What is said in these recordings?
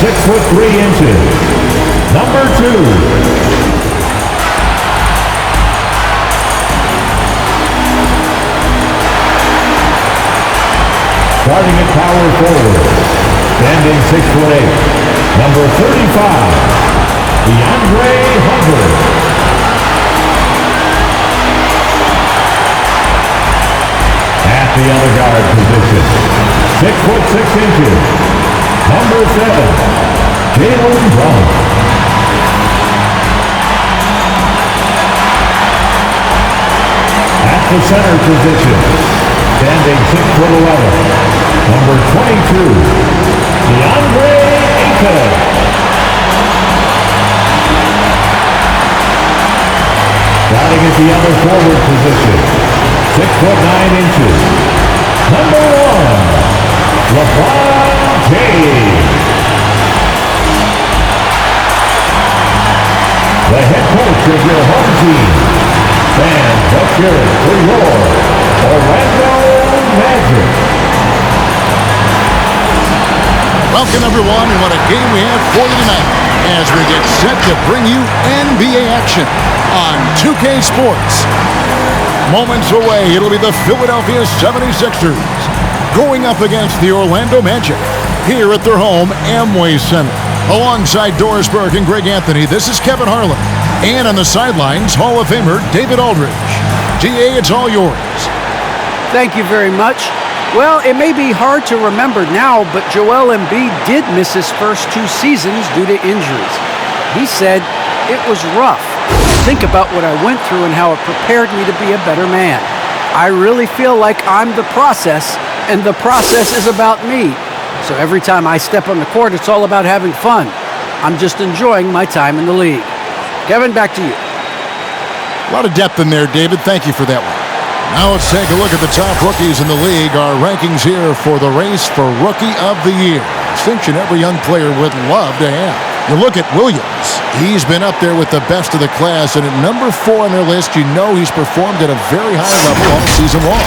6'3". Number 2. Starting at power forward, standing 6'8", number 35, DeAndre Hunter. At the other guard position, 6'6", number 7, Jalen Bronny. At the center position, standing 6'11", number 22, DeAndre Ayton. Starting at the other forward position, 6'9", number 1, LeBron James. The head coach of your home team, fans, let's hear it for your Orlando Magic. Welcome, everyone, and what a game we have for you tonight as we get set to bring you NBA action on 2K Sports. Moments away, it'll be the Philadelphia 76ers going up against the Orlando Magic here at their home Amway Center. Alongside Doris Burke and Greg Anthony, this is Kevin Harlan. And on the sidelines, Hall of Famer David Aldridge. DA, it's all yours. Thank you very much. Well, it may be hard to remember now, but Joel Embiid did miss his first 2 seasons due to injuries. He said, "It was rough. Think about what I went through and how it prepared me to be a better man. I really feel like I'm the process, and the process is about me. So every time I step on the court, it's all about having fun. I'm just enjoying my time in the league." Kevin, back to you. A lot of depth in there, David. Thank you for that one. Now let's take a look at the top rookies in the league. Our rankings here for the race for Rookie of the Year. Distinction every young player would love to have. You look at Williams. He's been up there with the best of the class, and at number 4 on their list, you know he's performed at a very high level all season long.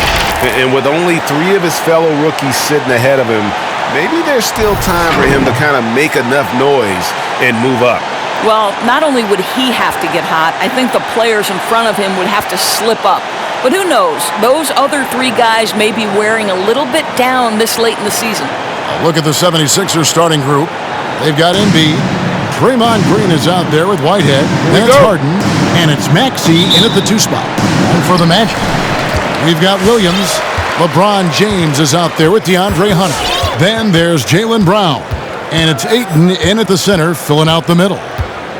And with only 3 of his fellow rookies sitting ahead of him, maybe there's still time for him to kind of make enough noise and move up. Well, not only would he have to get hot, I think the players in front of him would have to slip up. But who knows? Those other 3 guys may be wearing a little bit down this late in the season. Look at the 76ers starting group. They've got Embiid. Draymond Green is out there with Whitehead. That's Harden. And it's Maxey in at the 2 spot. And for the Magic, we've got Williams. LeBron James is out there with DeAndre Hunter. Then there's Jaylen Brown. And it's Ayton in at the center, filling out the middle.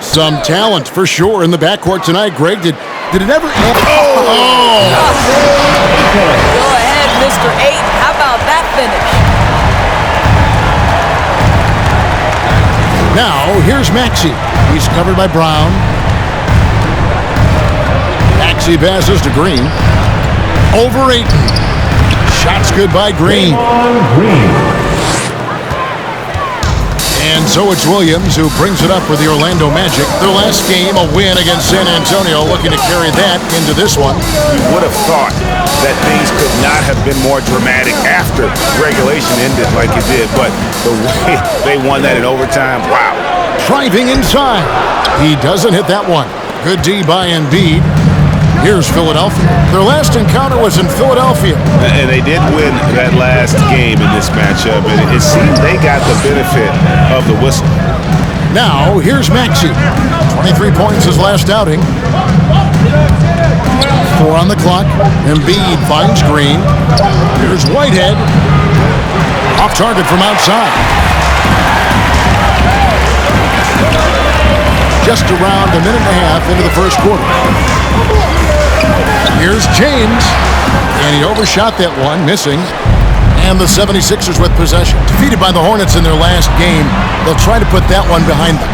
Some talent for sure in the backcourt tonight. Greg, did it ever... Go ahead, Mr. 8. How about that finish? Now, here's Maxey. He's covered by Brown. Maxey passes to Green. Over Ayton. Shots good by Green. And so it's Williams who brings it up for the Orlando Magic. Their last game, a win against San Antonio, looking to carry that into this one. You would have thought that things could not have been more dramatic after regulation ended like it did, but the way they won that in overtime, wow. Driving inside. He doesn't hit that one. Good D by Embiid. Here's Philadelphia. Their last encounter was in Philadelphia. And they did win that last game in this matchup, and it seems they got the benefit of the whistle. Now, here's Maxey. 23 points his last outing. 4 on the clock. Embiid finds Green. Here's Whitehead. Off target from outside. Just around a minute and a half into the first quarter. Here's James, and he overshot that one, missing. And the 76ers with possession. Defeated by the Hornets in their last game, they'll try to put that one behind them.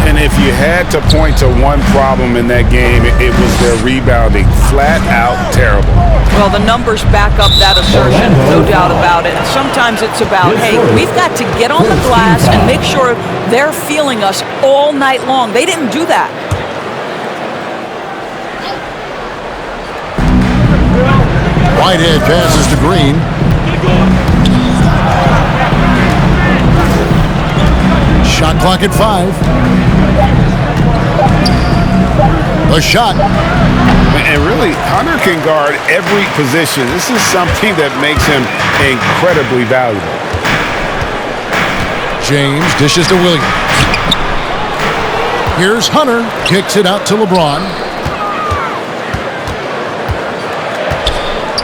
And if you had to point to one problem in that game, it was their rebounding. Flat out terrible. Well, the numbers back up that assertion, no doubt about it. Sometimes it's about, hey, we've got to get on the glass and make sure they're feeling us all night long. They didn't do that. Whitehead passes to Green. Shot clock at 5. The shot. And really, Hunter can guard every position. This is something that makes him incredibly valuable. James dishes to Williams. Here's Hunter. Kicks it out to LeBron.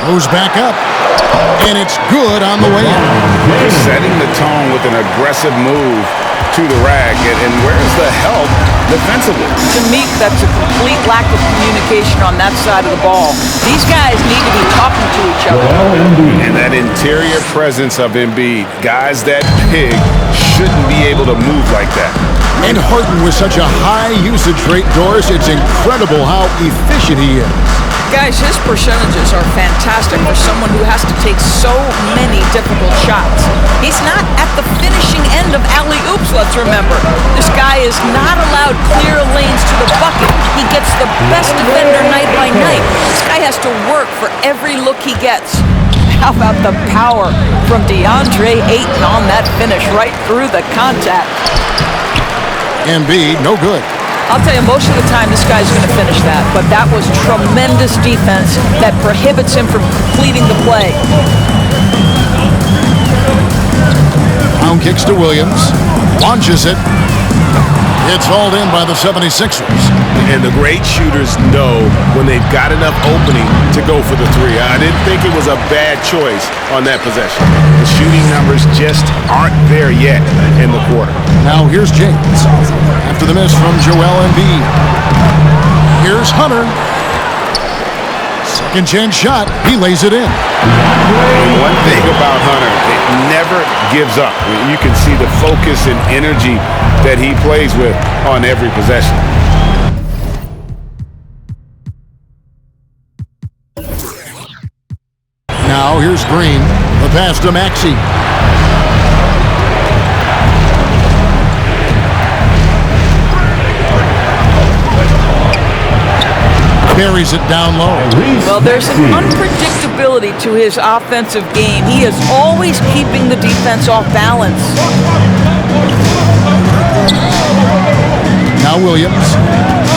Goes back up. And it's good on the way in. They're setting the tone with an aggressive move to the rack. And where's the help defensively? To me, that's a complete lack of communication on that side of the ball. These guys need to be talking to each other. And that interior presence of Embiid, guys that big shouldn't be able to move like that. And Harden with such a high usage rate, Doris, it's incredible how efficient he is. Guys, his percentages are fantastic for someone who has to take so many difficult shots. He's not at the finishing end of alley-oops, let's remember. This guy is not allowed clear lanes to the bucket. He gets the best defender night by night. This guy has to work for every look he gets. How about the power from DeAndre Ayton on that finish right through the contact? Embiid, no good. I'll tell you, most of the time this guy's going to finish that, but that was tremendous defense that prohibits him from completing the play. Brown kicks to Williams. Launches it. It's hauled in by the 76ers. And the great shooters know when they've got enough opening to go for the three. I didn't think it was a bad choice on that possession. The shooting numbers just aren't there yet in the quarter. Now here's James. After the miss from Joel Embiid. Here's Hunter. Second chance shot. He lays it in. One thing about Hunter, it never gives up. You can see the focus and energy that he plays with on every possession. Now here's Green. The pass to Maxey. Carries it down low. Well, there's an unpredictability to his offensive game. He is always keeping the defense off balance. Now Williams.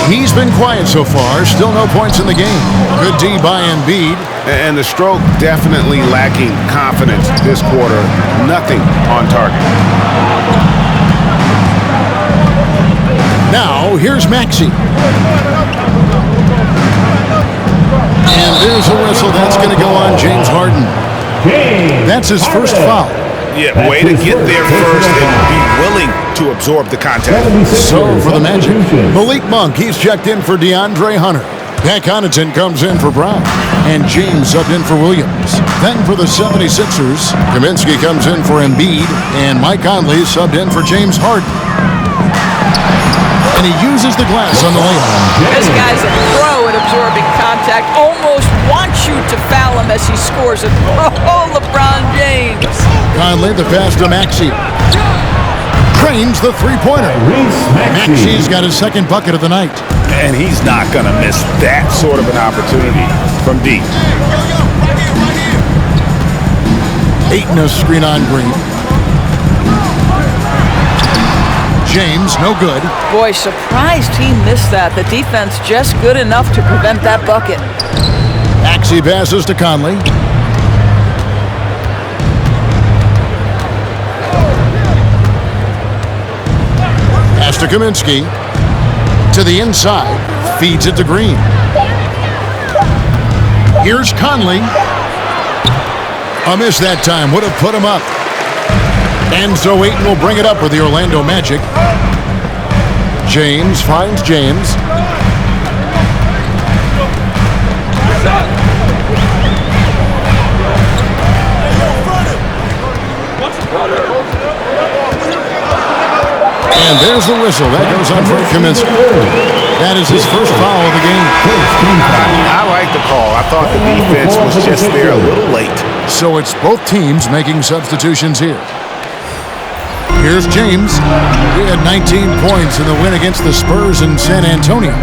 He's been quiet so far. Still no points in the game. Good D by Embiid. And the stroke definitely lacking confidence this quarter. Nothing on target. Now here's Maxey. And there's a whistle. That's going to go on James Harden. That's his first foul. Yeah, way to get there first and be willing to absorb the contact. So for the Magic, Malik Monk, he's checked in for DeAndre Hunter. Pat Connaughton comes in for Brown. And James subbed in for Williams. Then for the 76ers, Kaminsky comes in for Embiid. And Mike Conley subbed in for James Harden. And he uses the glass on the layup. This guy's a pro at absorbing contact. Almost wants you to foul him as he scores it. Oh, LeBron James. Conley, the pass to Maxey. Trains the three-pointer. Maxey's got his second bucket of the night. And he's not going to miss that sort of an opportunity from deep. Ayton a screen on Green. James, no good. Boy, surprised he missed that. The defense just good enough to prevent that bucket. Maxey passes to Conley. Pass to Kaminsky. To the inside. Feeds it to Green. Here's Conley. A miss that time. Would have put him up. And so Ayton will bring it up with the Orlando Magic. James finds James. And there's the whistle. That goes on for Kaminsky. That is his first foul of the game. I like the call. I thought the defense was just there a little late. So it's both teams making substitutions here. Here's James. He had 19 points in the win against the Spurs in San Antonio.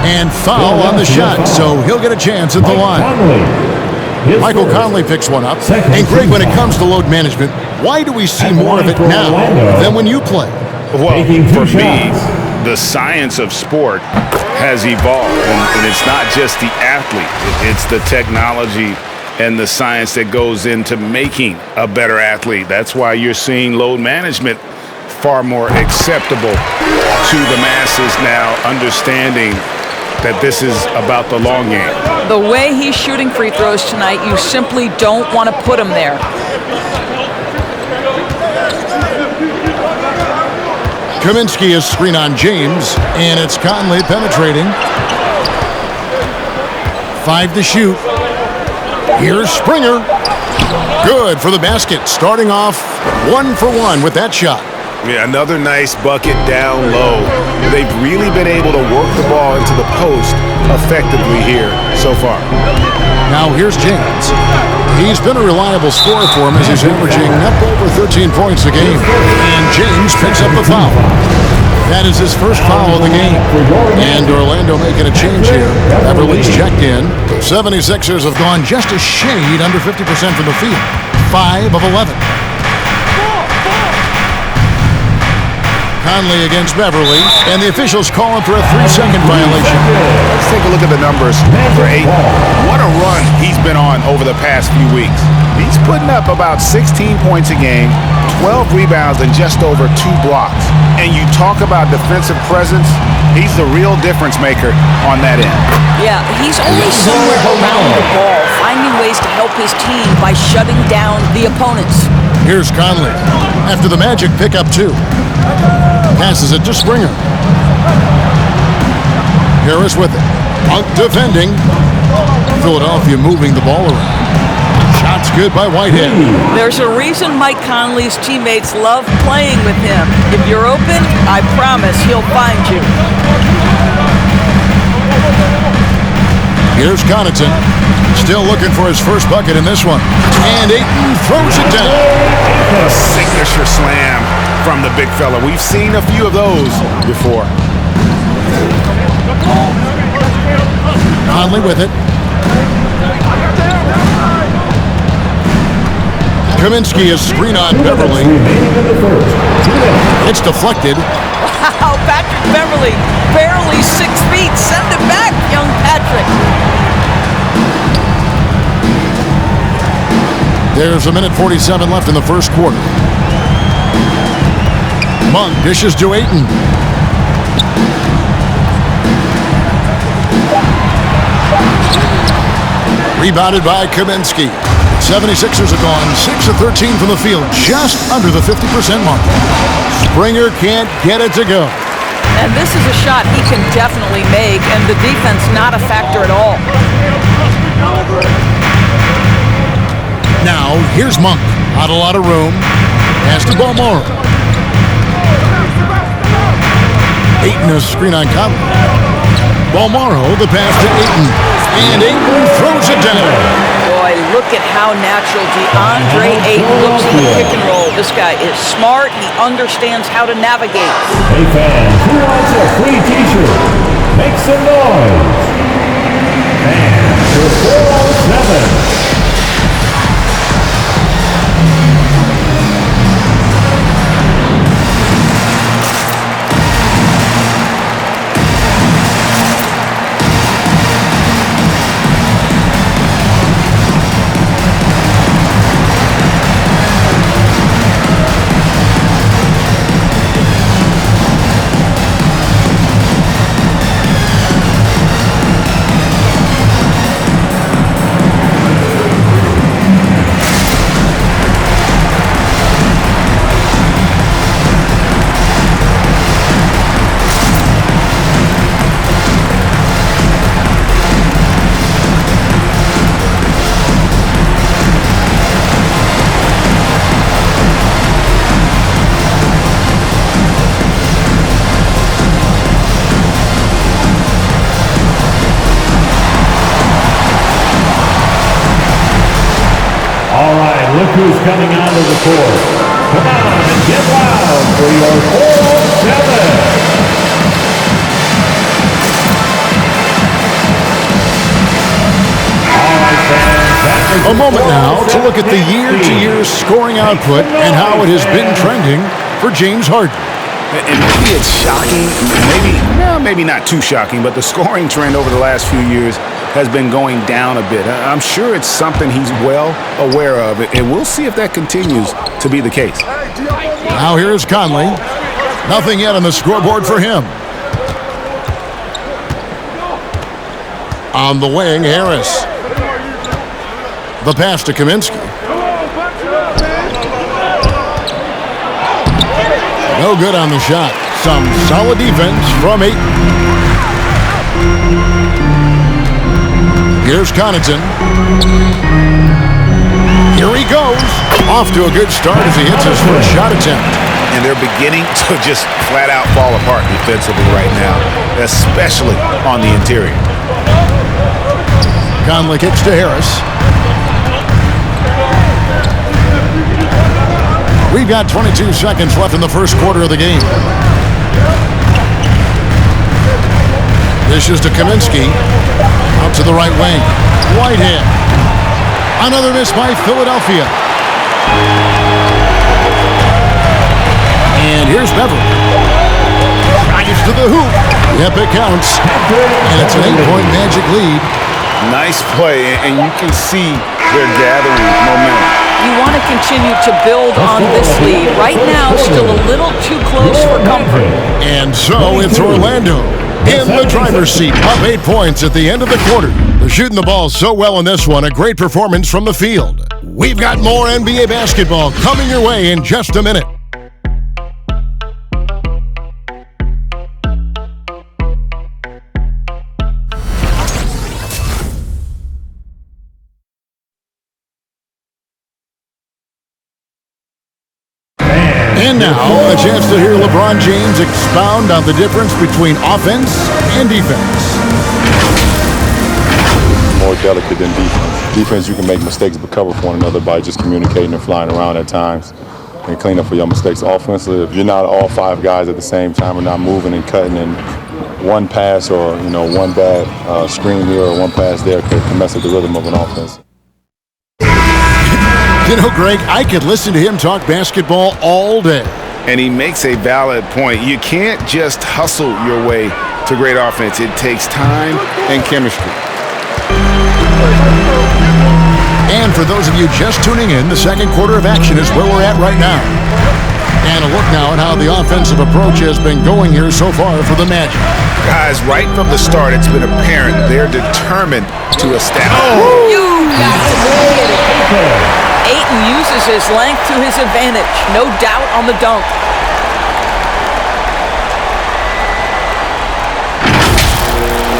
And foul on the shot, so he'll get a chance at the line. his Michael first. Conley picks one up. Second And Greg, when it team comes to load management, why do we see At the more of line it for now Orlando. than when you play? Well, Taking two for me, shots. the science of sport has evolved, and it's not just the athlete. It's the technology and the science that goes into making a better athlete. That's why you're seeing load management far more acceptable to the masses now, understanding that this is about the long game. The way he's shooting free throws tonight, you simply don't want to put him there. Kaminsky is screen on James, and it's Conley penetrating. 5 to shoot. Here's Springer. Good for the basket. Starting off 1 for 1 with that shot. Yeah, another nice bucket down low. They've really been able to work the ball into the post effectively here so far. Now here's James. He's been a reliable scorer for him as he's averaging up over 13 points a game. And James picks up the foul. That is his first foul of the game. And Orlando making a change here. Beverly's checked in. 76ers have gone just a shade under 50% from the field. 5 of 11. Conley against Beverly, and the officials call him for a 3-second violation. Let's take a look at the numbers for Ayton. What a run he's been on over the past few weeks. He's putting up about 16 points a game, 12 rebounds, and just over 2 blocks. And you talk about defensive presence, he's the real difference maker on that end. Yeah, he's always somewhere around the ball, finding ways to help his team by shutting down the opponents. Here's Conley. After the Magic pick up 2. Passes it to Springer. Harris with it. Monk defending. Philadelphia moving the ball around. Shots good by Whitehead. There's a reason Mike Conley's teammates love playing with him. If you're open, I promise he'll find you. Here's Connaughton. Still looking for his first bucket in this one. And Ayton throws it down. A signature slam from the big fella. We've seen a few of those before. Conley with it. Kaminsky is screen on Beverly. It's deflected. Wow, Patrick Beverly, barely 6 feet. Send it back, young Patrick. There's a minute 47 left in the first quarter. Monk dishes to Ayton. Rebounded by Kaminsky. 76ers have gone 6 of 13 from the field, just under the 50% mark. Springer can't get it to go. And this is a shot he can definitely make, and the defense not a factor at all. Now, here's Monk. Not a lot of room. Pass to Balmore. Ayton is screen on Conley. Balmoro, the pass to Ayton. And Ayton throws it down. Boy, look at how natural DeAndre Ayton looks in the pick and roll. This guy is smart. He understands how to navigate. Hey fans, who wants a free t-shirt? Make some noise. And to 407. All right, look who's coming onto the court. Come on and get loud for your 407. All right, fans, that was at the year-to-year scoring output and how it has been trending for James Harden. And maybe it's shocking, maybe not too shocking, but the scoring trend over the last few years has been going down a bit. I'm sure it's something he's well aware of, and we'll see if that continues to be the case. Now here's Conley. Nothing yet on the scoreboard for him. On the wing, Harris. The pass to Kaminsky. No good on the shot. Some solid defense from Ayton. Here's Connaughton. Here he goes. Off to a good start as he hits his first shot attempt. And they're beginning to just flat out fall apart defensively right now, especially on the interior. Conley kicks to Harris. We've got 22 seconds left in the first quarter of the game. This is to Kaminsky. Out to the right wing. Whitehead. Another miss by Philadelphia. And here's Beverly. Drives to the hoop. Yep, it counts. And it's an 8-point Magic lead. Nice play, and you can see they're gathering momentum. You want to continue to build on this lead. Right now, still a little too close for comfort. And so it's Orlando in the driver's seat, up 8 points at the end of the quarter. They're shooting the ball so well in this one, a great performance from the field. We've got more NBA basketball coming your way in just a minute. And now, a chance to hear LeBron James expound on the difference between offense and defense. More delicate than defense. Defense, you can make mistakes but cover for one another by just communicating and flying around at times and clean up for your mistakes. Offensively, if you're not all five guys at the same time and not moving and cutting, and one pass or one bad screen here or one pass there can mess up the rhythm of an offense. You know, Greg, I could listen to him talk basketball all day. And he makes a valid point. You can't just hustle your way to great offense. It takes time and chemistry. And for those of you just tuning in, the second quarter of action is where we're at right now. And a look now at how the offensive approach has been going here so far for the Magic. Guys, right from the start, it's been apparent they're determined to establish. Oh, you got to get it. Ayton uses his length to his advantage. No doubt on the dunk.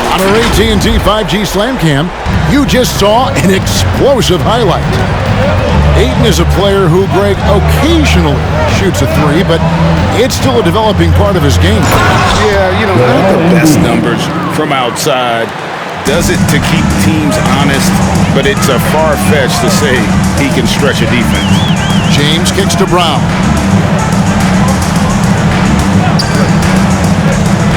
On our AT&T 5G Slam Cam, you just saw an explosive highlight. Ayton is a player who, Greg, occasionally shoots a three, but it's still a developing part of his game. Yeah, not the best numbers from outside. Does it to keep teams honest, but it's a far-fetch to say he can stretch a defense. James kicks to Brown.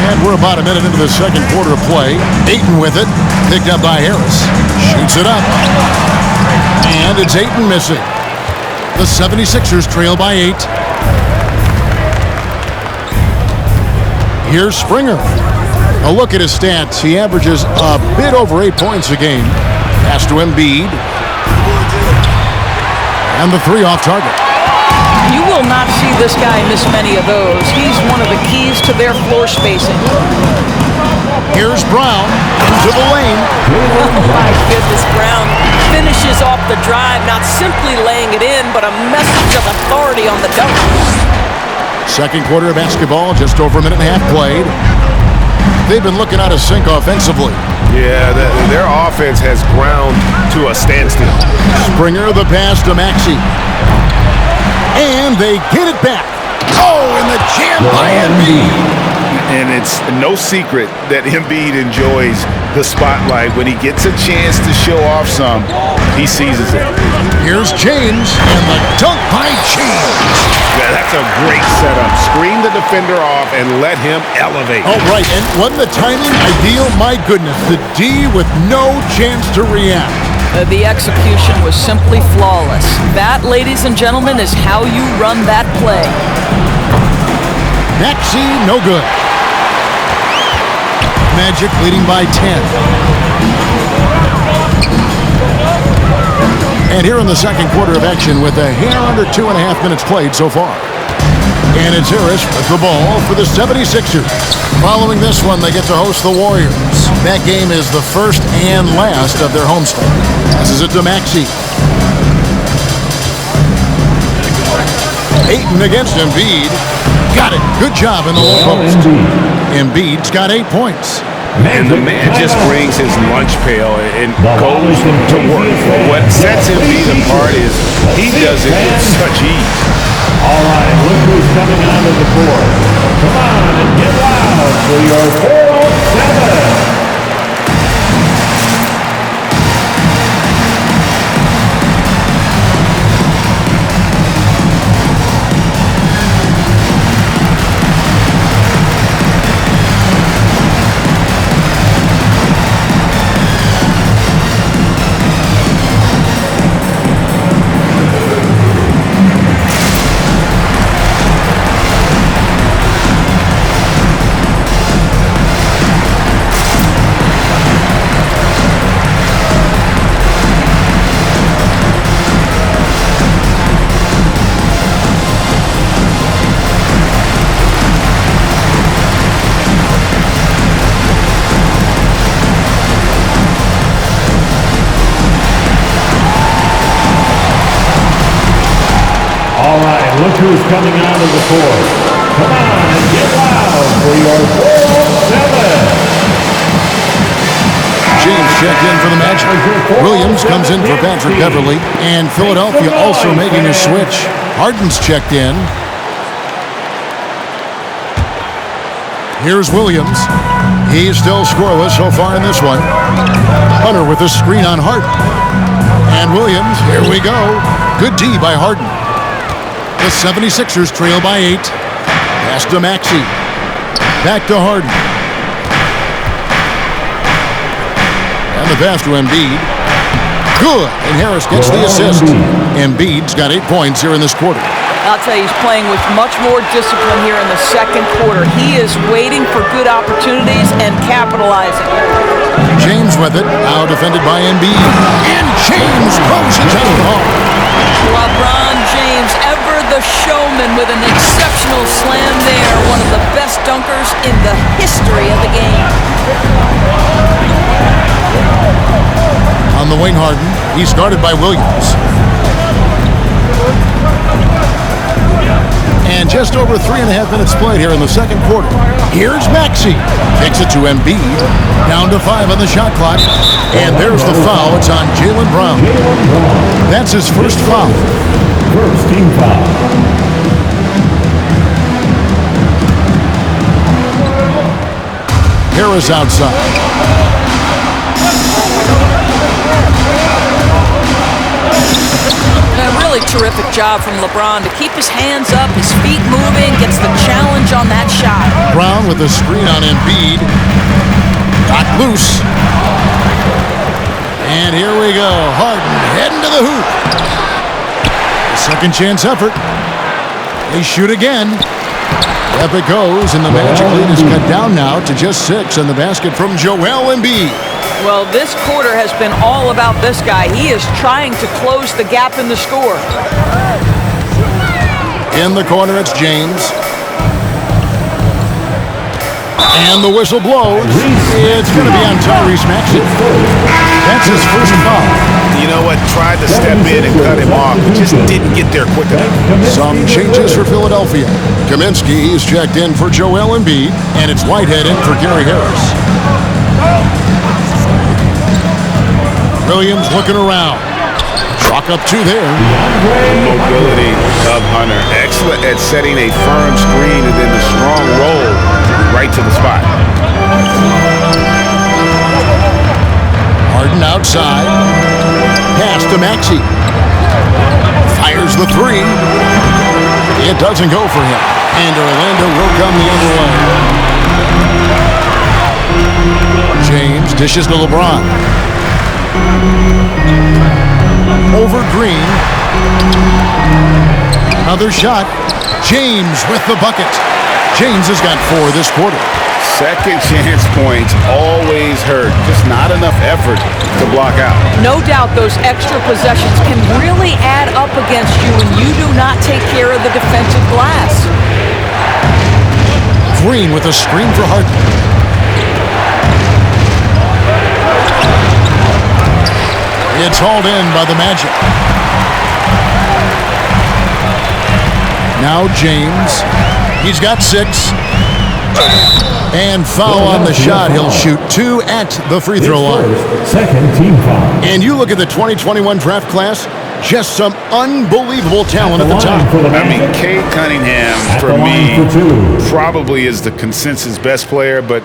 And we're about a minute into the second quarter of play. Ayton with it, picked up by Harris. Shoots it up. And it's Ayton missing. The 76ers trail by 8. Here's Springer. A look at his stats. He averages a bit over 8 points a game. Pass to Embiid. And the three off target. You will not see this guy miss many of those. He's one of the keys to their floor spacing. Here's Brown into the lane. Oh my goodness, Brown finishes off the drive, not simply laying it in, but a message of authority on the dunk. Second quarter of basketball, just over a minute and a half played. They've been looking out of sync offensively. Yeah, their offense has ground to a standstill. Springer, the pass to Maxey. And they get it back. Oh, and the jam by Embiid. And it's no secret that Embiid enjoys the spotlight. When he gets a chance to show off some, he seizes it. Here's James, and the dunk by James. Yeah, that's a great setup. Screen the defender off and let him elevate. Oh, right, and wasn't the timing ideal? My goodness, the D with no chance to react. The execution was simply flawless. That, ladies and gentlemen, is how you run that play. NeXT, no good. Magic leading by 10. And here in the second quarter of action with a hair under 2.5 minutes played so far. And it's Harris with the ball for the 76ers. Following this one, they get to host the Warriors. That game is the first and last of their homestand. Passes it to Maxey. Ayton against Embiid. Got it. Good job in the low post. Embiid's got 8 points. And the man just brings his lunch pail and goes to work. What sets Embiid apart is he does it with such ease. All right, look who's coming onto the court. Come on and get loud for your 4-on-7. All right, look who's coming onto the court. Come on and get loud for your 4-on-7. James checked in for the Magic. Williams comes in for Patrick Beverly. And Philadelphia also making a switch. Harden's checked in. Here's Williams. He's still scoreless so far in this one. Hunter with a screen on Harden. And Williams, here we go. Good D by Harden. The 76ers trail by 8. Pass to Maxey. Back to Harden. And the pass to Embiid. Good. And Harris gets the assist. Embiid's got 8 points here in this quarter. I'll tell you, he's playing with much more discipline here in the second quarter. He is waiting for good opportunities and capitalizing. James with it. Now defended by Embiid. And James throws it just off. LeBron James, ever the showman, with an exceptional slam there. One of the best dunkers in the history of the game. On the wing, Harden. He's guarded by Williams. And just over 3.5 minutes played here in the second quarter. Here's Maxey. Takes it to Embiid. Down to 5 on the shot clock. And there's the foul. It's on Jaylen Brown. That's his first foul. First team foul. Harris outside. A really terrific job from LeBron to keep his hands up, his feet moving, gets the challenge on that shot. Brown with a screen on Embiid. Got loose. And here we go. Harden heading to the hoop. Second chance effort. They shoot again. Up it goes, and the Magic lead is cut down now to just 6, and the basket from Joel Embiid. Well, this quarter has been all about this guy. He is trying to close the gap in the score. In the corner, it's James. And the whistle blows. It's going to be on Tyrese Maxey. That's his first foul. You know what? Tried to step in and cut him off, but just didn't get there quick enough. Some changes for Philadelphia. Kaminsky is checked in for Joel Embiid, and it's Whitehead in for Gary Harris. Williams looking around. Chalk up 2 there. The mobility of Hunter. Excellent at setting a firm screen and then the strong roll right to the spot. Harden outside. Pass to Maxey. Fires the 3. It doesn't go for him. And Orlando will come the other way. James dishes to LeBron. over Green. Another shot. James with the bucket. James has got 4 this quarter. Second chance points always hurt. Just not enough effort to block out. No doubt those extra possessions can really add up against you when you do not take care of the defensive glass. Green with a screen for Harden. It's hauled in by the Magic. Now James. He's got 6. And foul on the shot. He'll shoot 2 at the free throw line. Second team foul. And you look at the 2021 draft class, just some unbelievable talent at the top. I mean, Cade Cunningham, for me, probably is the consensus best player. But,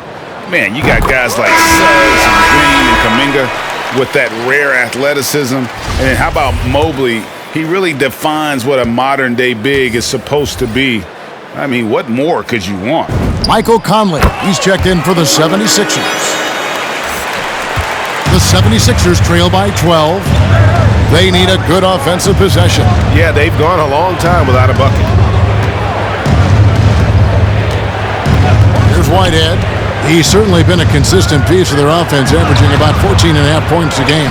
man, you got guys like Suggs and Green and Kuminga with that rare athleticism. And then how about Mobley? He really defines what a modern-day big is supposed to be. I mean, what more could you want? Michael Conley, he's checked in for the 76ers. The 76ers trail by 12. They need a good offensive possession. Yeah, they've gone a long time without a bucket. Here's Whitehead. He's certainly been a consistent piece of their offense, averaging about 14.5 points a game.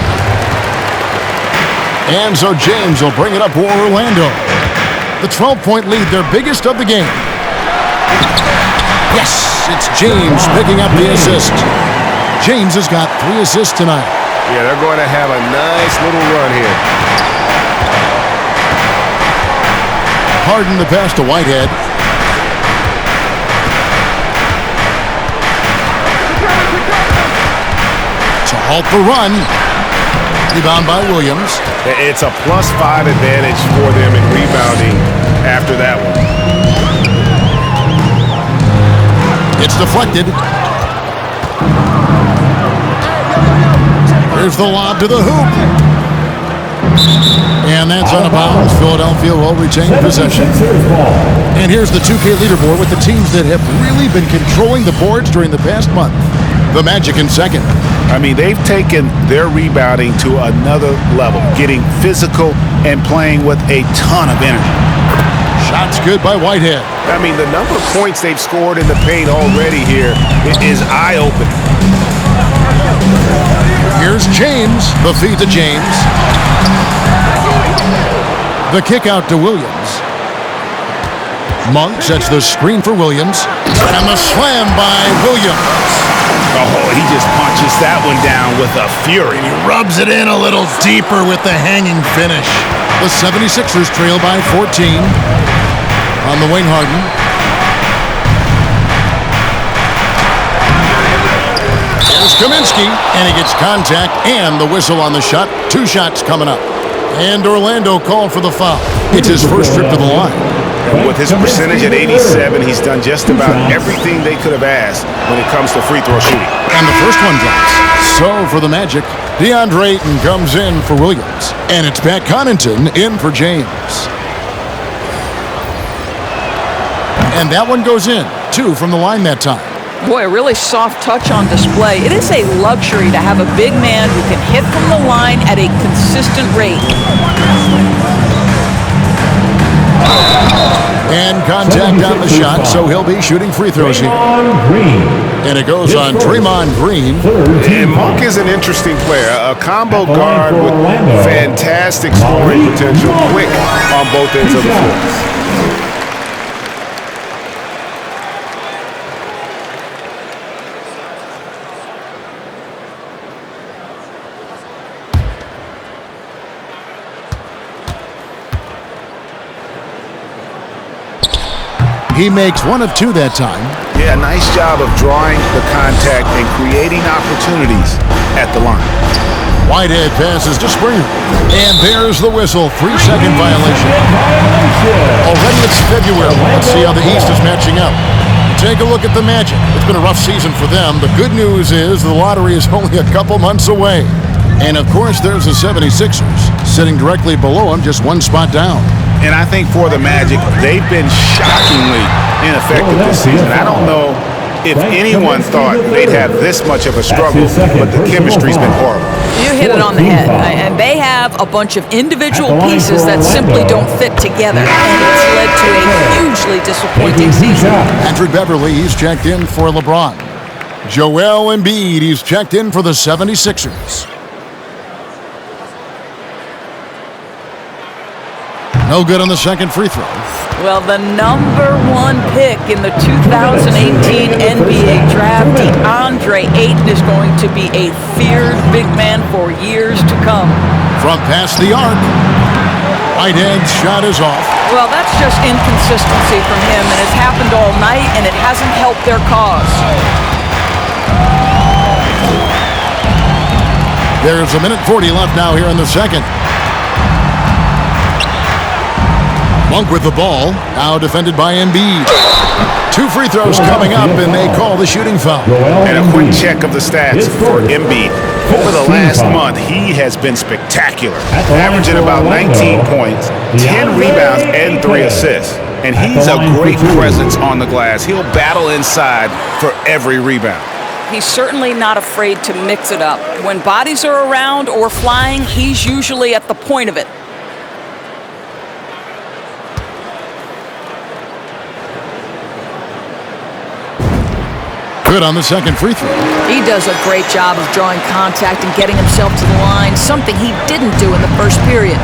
And so James will bring it up for Orlando. The 12-point lead, their biggest of the game. Yes, it's James picking up the assist. James has got 3 assists tonight. Yeah, they're going to have a nice little run here. Harden the pass to Whitehead. To halt the run. Rebound by Williams. It's a +5 advantage for them in rebounding after that one. It's deflected. There's the lob to the hoop. And that's out of bounds. Philadelphia will retain possession. And here's the 2K leaderboard with the teams that have really been controlling the boards during the past month. The Magic in second. I mean, they've taken their rebounding to another level, getting physical and playing with a ton of energy. Shots good by Whitehead. I mean, the number of points they've scored in the paint already here is eye-opening. Here's James. The feed to James. The kick out to Williams. Monk sets the screen for Williams. And the slam by Williams. Oh, he just punches that one down with a fury. He rubs it in a little deeper with the hanging finish. The 76ers trail by 14. On the wing, Harden. Here's Kaminsky, and he gets contact and the whistle on the shot. 2 shots coming up. And Orlando called for the foul. It's his first trip to the line. And with his percentage at 87, he's done just about everything they could have asked when it comes to free throw shooting. And the first one drops. So for the Magic, DeAndre Ayton comes in for Williams. And it's Pat Connaughton in for James. And that one goes in. 2 from the line that time. Boy, a really soft touch on display. It is a luxury to have a big man who can hit from the line at a consistent rate. And contact on the shot, so he'll be shooting free throws here. And it goes on Draymond Green. And Monk is an interesting player, a combo guard with fantastic scoring potential, quick on both ends of the floor. He makes 1 of 2 that time. Yeah, nice job of drawing the contact and creating opportunities at the line. Whitehead passes to Springer. And there's the whistle. 3-second violation. Already it's February. Let's see how the East is matching up. Take a look at the Magic. It's been a rough season for them. The good news is the lottery is only a couple months away. And, of course, there's the 76ers sitting directly below them, just 1 spot down. And I think for the Magic, they've been shockingly ineffective this season. I don't know if anyone thought they'd have this much of a struggle, but the chemistry's been horrible. You hit it on the head. And they have a bunch of individual pieces that simply don't fit together. And it's led to a hugely disappointing season. Patrick Beverley, he's checked in for LeBron. Joel Embiid, he's checked in for the 76ers. No good on the second free throw. Well, the #1 pick in the 2018 NBA draft, DeAndre Ayton, is going to be a feared big man for years to come. From past the arc. Right edge shot is off. Well, that's just inconsistency from him, and it's happened all night, and it hasn't helped their cause. There's a minute 40 left now here in the second. Monk with the ball, now defended by Embiid. 2 free throws coming up, and they call the shooting foul. And a quick check of the stats for Embiid. Over the last month, he has been spectacular, averaging about 19 points, 10 rebounds, and 3 assists. And he's a great presence on the glass. He'll battle inside for every rebound. He's certainly not afraid to mix it up. When bodies are around or flying, he's usually at the point of it. Good on the second free throw. He does a great job of drawing contact and getting himself to the line, something he didn't do in the first period.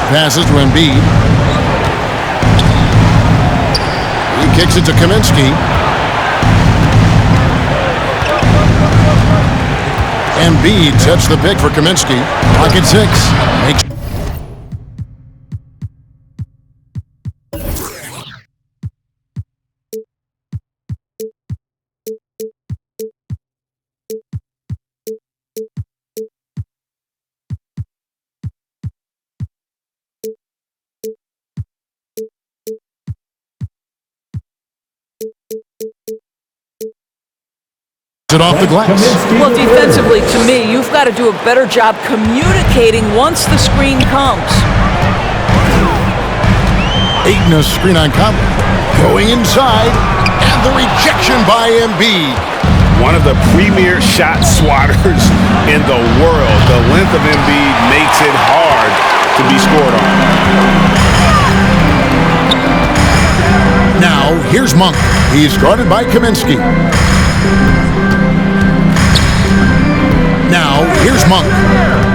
Passes to Embiid. He kicks it to Kaminsky. Embiid sets the pick for Kaminsky. Pocket 6. Makes it off the glass. Well, defensively, to me, you've got to do a better job communicating once the screen comes. Ayton a screen on Conley. Going inside, and the rejection by Embiid. One of the premier shot swatters in the world. The length of Embiid makes it hard to be scored on. Now, here's Monk. He's guarded by Kaminsky. Now, here's Monk.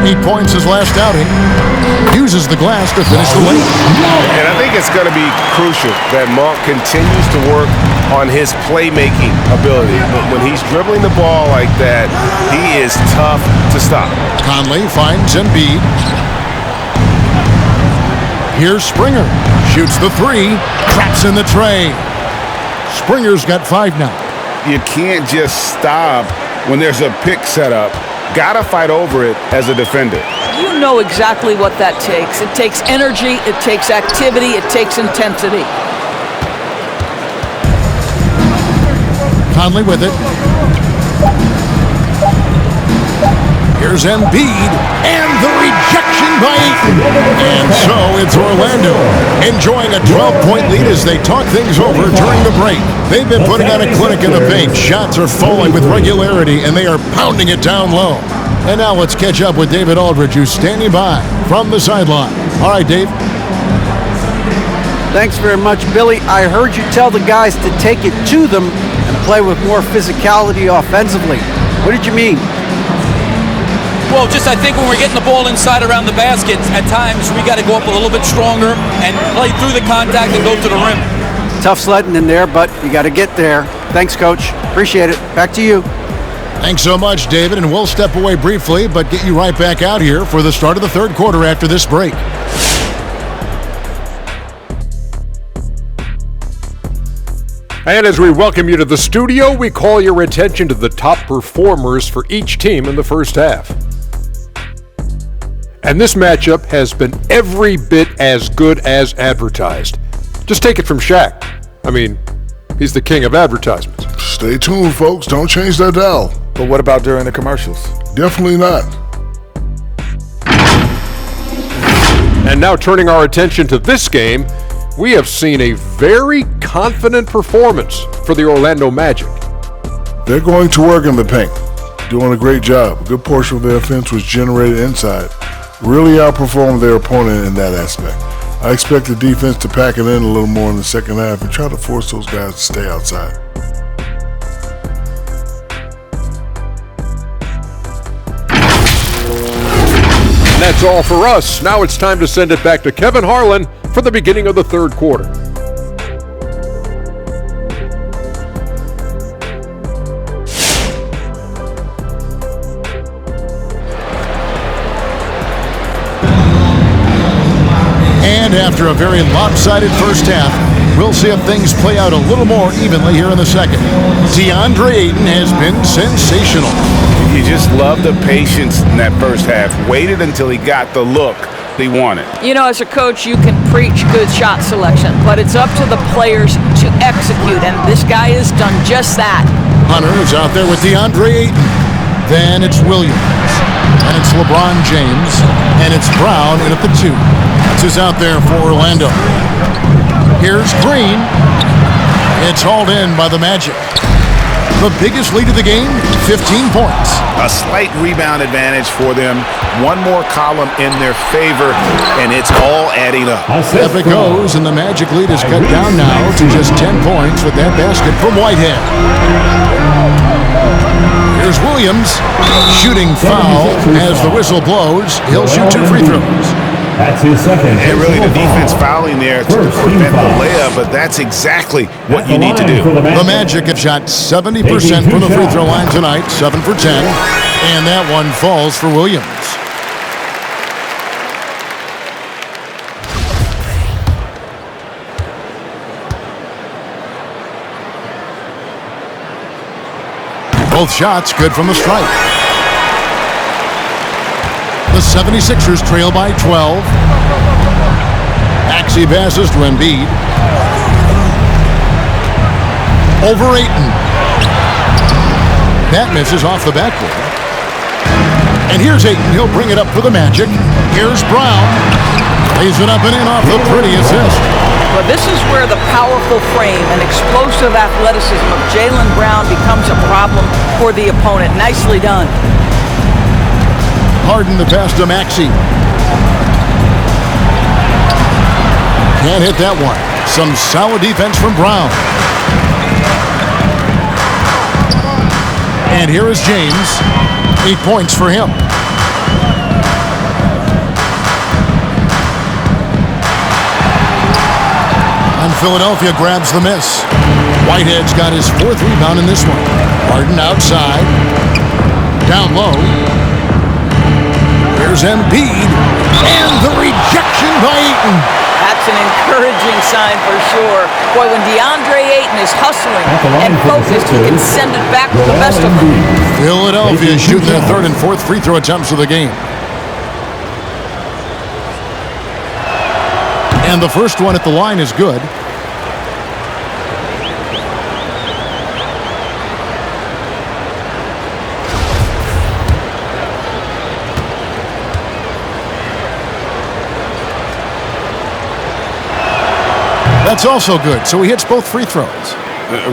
8 points his last outing. Uses the glass to finish the lane. And I think it's going to be crucial that Monk continues to work on his playmaking ability. But when he's dribbling the ball like that, he is tough to stop. Conley finds Embiid. Here's Springer. Shoots the 3. Traps in the tray. Springer's got 5 now. You can't just stop when there's a pick set up. Gotta fight over it as a defender. You know exactly what that takes. It takes energy, it takes activity, it takes intensity. Conley with it. Here's Embiid, and the rejection by Ayton. And so it's Orlando enjoying a 12-point lead as they talk things over during the break. They've been putting on a clinic in the paint. Shots are falling with regularity, and they are pounding it down low. And now let's catch up with David Aldridge, who's standing by from the sideline. All right, Dave. Thanks very much, Billy. I heard you tell the guys to take it to them and play with more physicality offensively. What did you mean? Well, just I think when we're getting the ball inside around the basket, at times we got to go up a little bit stronger and play through the contact and go to the rim. Tough sledding in there, but you got to get there. Thanks, Coach. Appreciate it. Back to you. Thanks so much, David, and we'll step away briefly, but get you right back out here for the start of the third quarter after this break. And as we welcome you to the studio, we call your attention to the top performers for each team in the first half. And this matchup has been every bit as good as advertised. Just take it from Shaq. I mean, he's the king of advertisements. Stay tuned, folks. Don't change that dial. But what about during the commercials? Definitely not. And now turning our attention to this game, we have seen a very confident performance for the Orlando Magic. They're going to work in the paint, doing a great job. A good portion of their offense was generated inside. Really outperformed their opponent in that aspect. I expect the defense to pack it in a little more in the second half and try to force those guys to stay outside. And that's all for us. Now it's time to send it back to Kevin Harlan for the beginning of the third quarter. And after a very lopsided first half, we'll see if things play out a little more evenly here in the second. DeAndre Ayton has been sensational. You just love the patience in that first half. Waited until he got the look he wanted. You know, as a coach, you can preach good shot selection, but it's up to the players to execute, and this guy has done just that. Hunter is out there with DeAndre Ayton. Then it's Williams. And it's LeBron James. And it's Brown in at the 2. This is out there for Orlando. Here's Green. It's hauled in by the Magic. The biggest lead of the game, 15 points. A slight rebound advantage for them. One more column in their favor, and it's all adding up. Up it goes, and the Magic lead is cut down now to just 10 points with that basket from Whitehead. Here's Williams. Shooting foul as the whistle blows. He'll shoot 2 free throws. That's his second. And really the defense fouling there to prevent the layup, but that's exactly what you need to do. The Magic have shot 70% from the free throw line tonight, 7 for 10, and that one falls for Williams. Both shots good from the stripe. The 76ers trail by 12. Maxey passes to Embiid. Over Ayton. That misses off the backboard. And here's Ayton. He'll bring it up for the Magic. Here's Brown. Lays it up and in off the pretty assist. But this is where the powerful frame and explosive athleticism of Jaylen Brown becomes a problem for the opponent. Nicely done. Harden the pass to Maxey. Can't hit that one. Some solid defense from Brown. And here is James. 8 points for him. And Philadelphia grabs the miss. Whitehead's got his 4th rebound in this one. Harden outside. Down low. Here's Embiid, and the rejection by Ayton. That's an encouraging sign for sure. Boy, when DeAndre Ayton is hustling and focused, he can send it back to the best of them. Philadelphia shooting their 3rd and 4th free throw attempts of the game. And the first one at the line is good. That's also good, so he hits both free throws.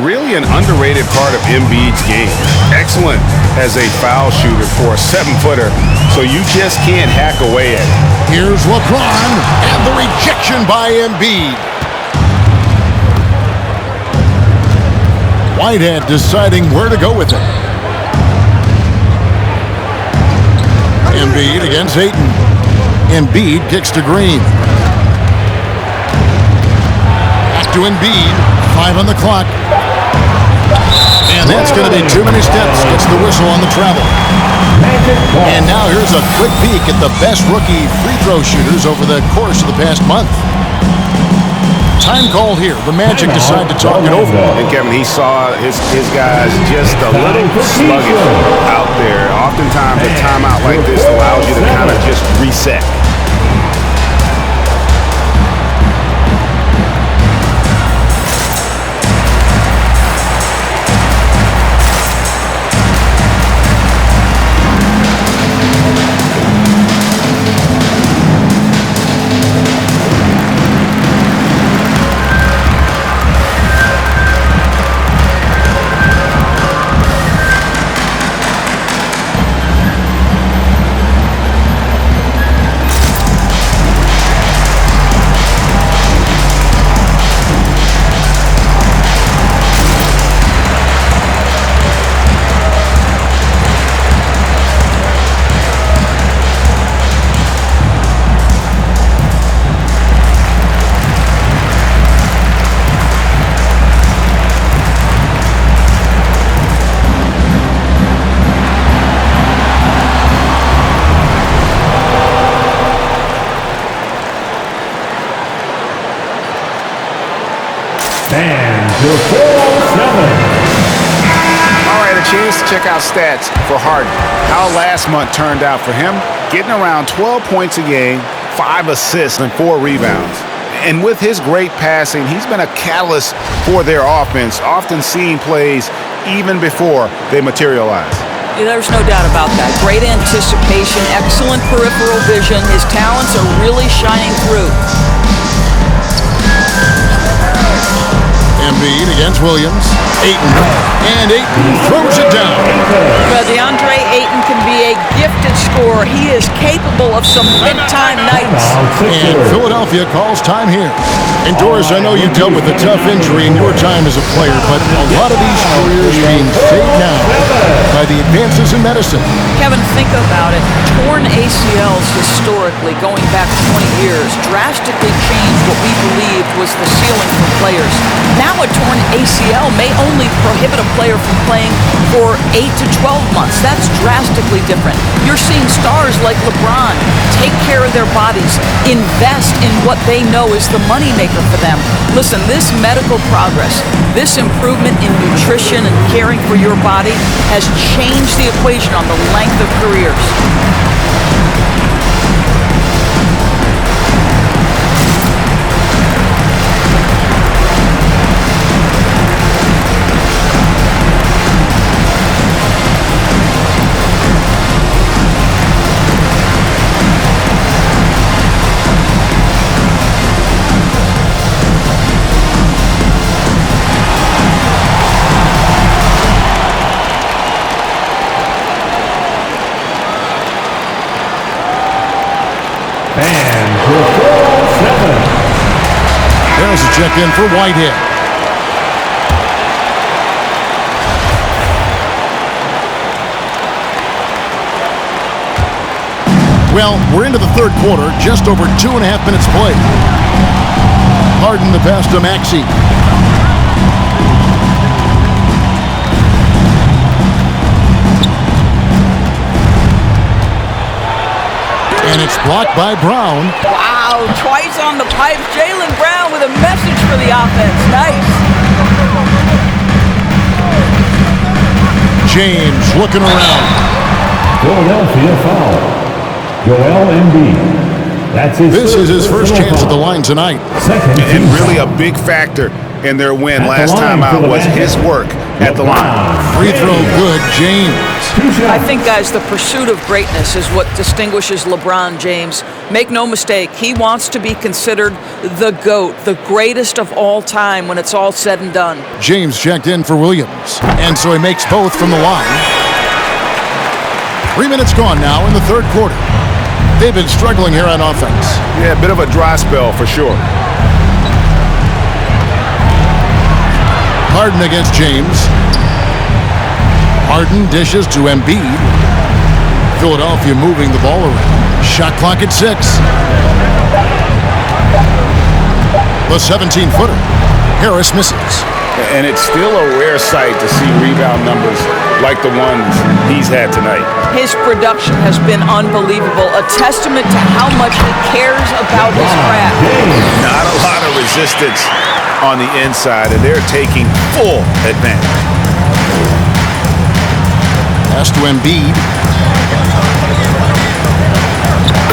Really an underrated part of Embiid's game. Excellent as a foul shooter for a 7-footer, so you just can't hack away at it. Here's LeBron, and the rejection by Embiid. Whitehead deciding where to go with it. Embiid against Ayton. Embiid kicks to Green. To Embiid, 5 on the clock. And that's going to be too many steps. Gets the whistle on the travel. And now here's a quick peek at the best rookie free throw shooters over the course of the past month. Time called here. The Magic decide to talk it over. And Kevin, he saw his guys just a little sluggish out there. Oftentimes a timeout like this allows you to kind of just reset. check out stats for Harden. How last month turned out for him, getting around 12 points a game, 5 assists, and 4 rebounds. And with his great passing, he's been a catalyst for their offense, often seeing plays even before they materialize. Yeah, there's no doubt about that. Great anticipation, excellent peripheral vision. His talents are really shining through. Embiid against Williams. Ayton. And Ayton throws it down. DeAndre Ayton can be a gifted scorer. He is capable of some big-time nights. And Philadelphia calls time here. And Doris, I know you dealt with a tough injury in your time as a player, but a lot of these careers being saved now by the advances in medicine. Kevin, think about it. Torn ACLs historically, going back 20 years, drastically changed what we believed was the ceiling for players. Now a torn ACL may only prohibit a player from playing for 8 to 12 months. That's drastically different. You're seeing stars like LeBron take care of their bodies, invest in what they know is the moneymaker for them. Listen, this medical progress, this improvement in nutrition and caring for your body has changed the equation on the length of careers. There's a check in for Whitehead. Well, we're into the third quarter, just over 2.5 minutes played. Harden the pass to Maxey. And it's blocked by Brown. Wow, twice on the pipe. Jaylen Brown with a message for the offense. Nice. James looking around. Philadelphia foul. Joel Embiid. This is his first chance at the line tonight. And really a big factor in their win last time out was his work at the line. Free throw good, James. I think, guys, the pursuit of greatness is what distinguishes LeBron James. Make no mistake, he wants to be considered the GOAT, the greatest of all time when it's all said and done. James checked in for Williams, and so he makes both from the line. 3 minutes gone now in the third quarter. They've been struggling here on offense. Yeah, a bit of a dry spell for sure. Harden against James. Harden dishes to Embiid. Philadelphia moving the ball around. Shot clock at 6. The 17-footer. Harris misses. And it's still a rare sight to see rebound numbers like the ones he's had tonight. His production has been unbelievable, a testament to how much he cares about his craft. Not a lot of resistance on the inside, and they're taking full advantage. Pass to Embiid.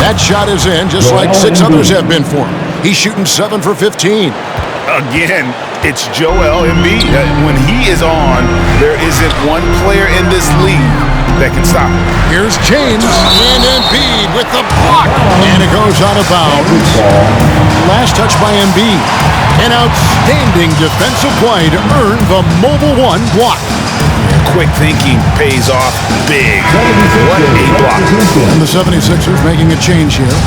That shot is in, just like 6 others have been for him. He's shooting 7 for 15. Again, it's Joel Embiid. When he is on, there isn't one player in this league that can stop him. Here's James and Embiid with the block. And it goes out of bounds. Last touch by Embiid. An outstanding defensive play to earn the Mobile One block. Quick thinking pays off big. What a block. And the 76ers making a change here.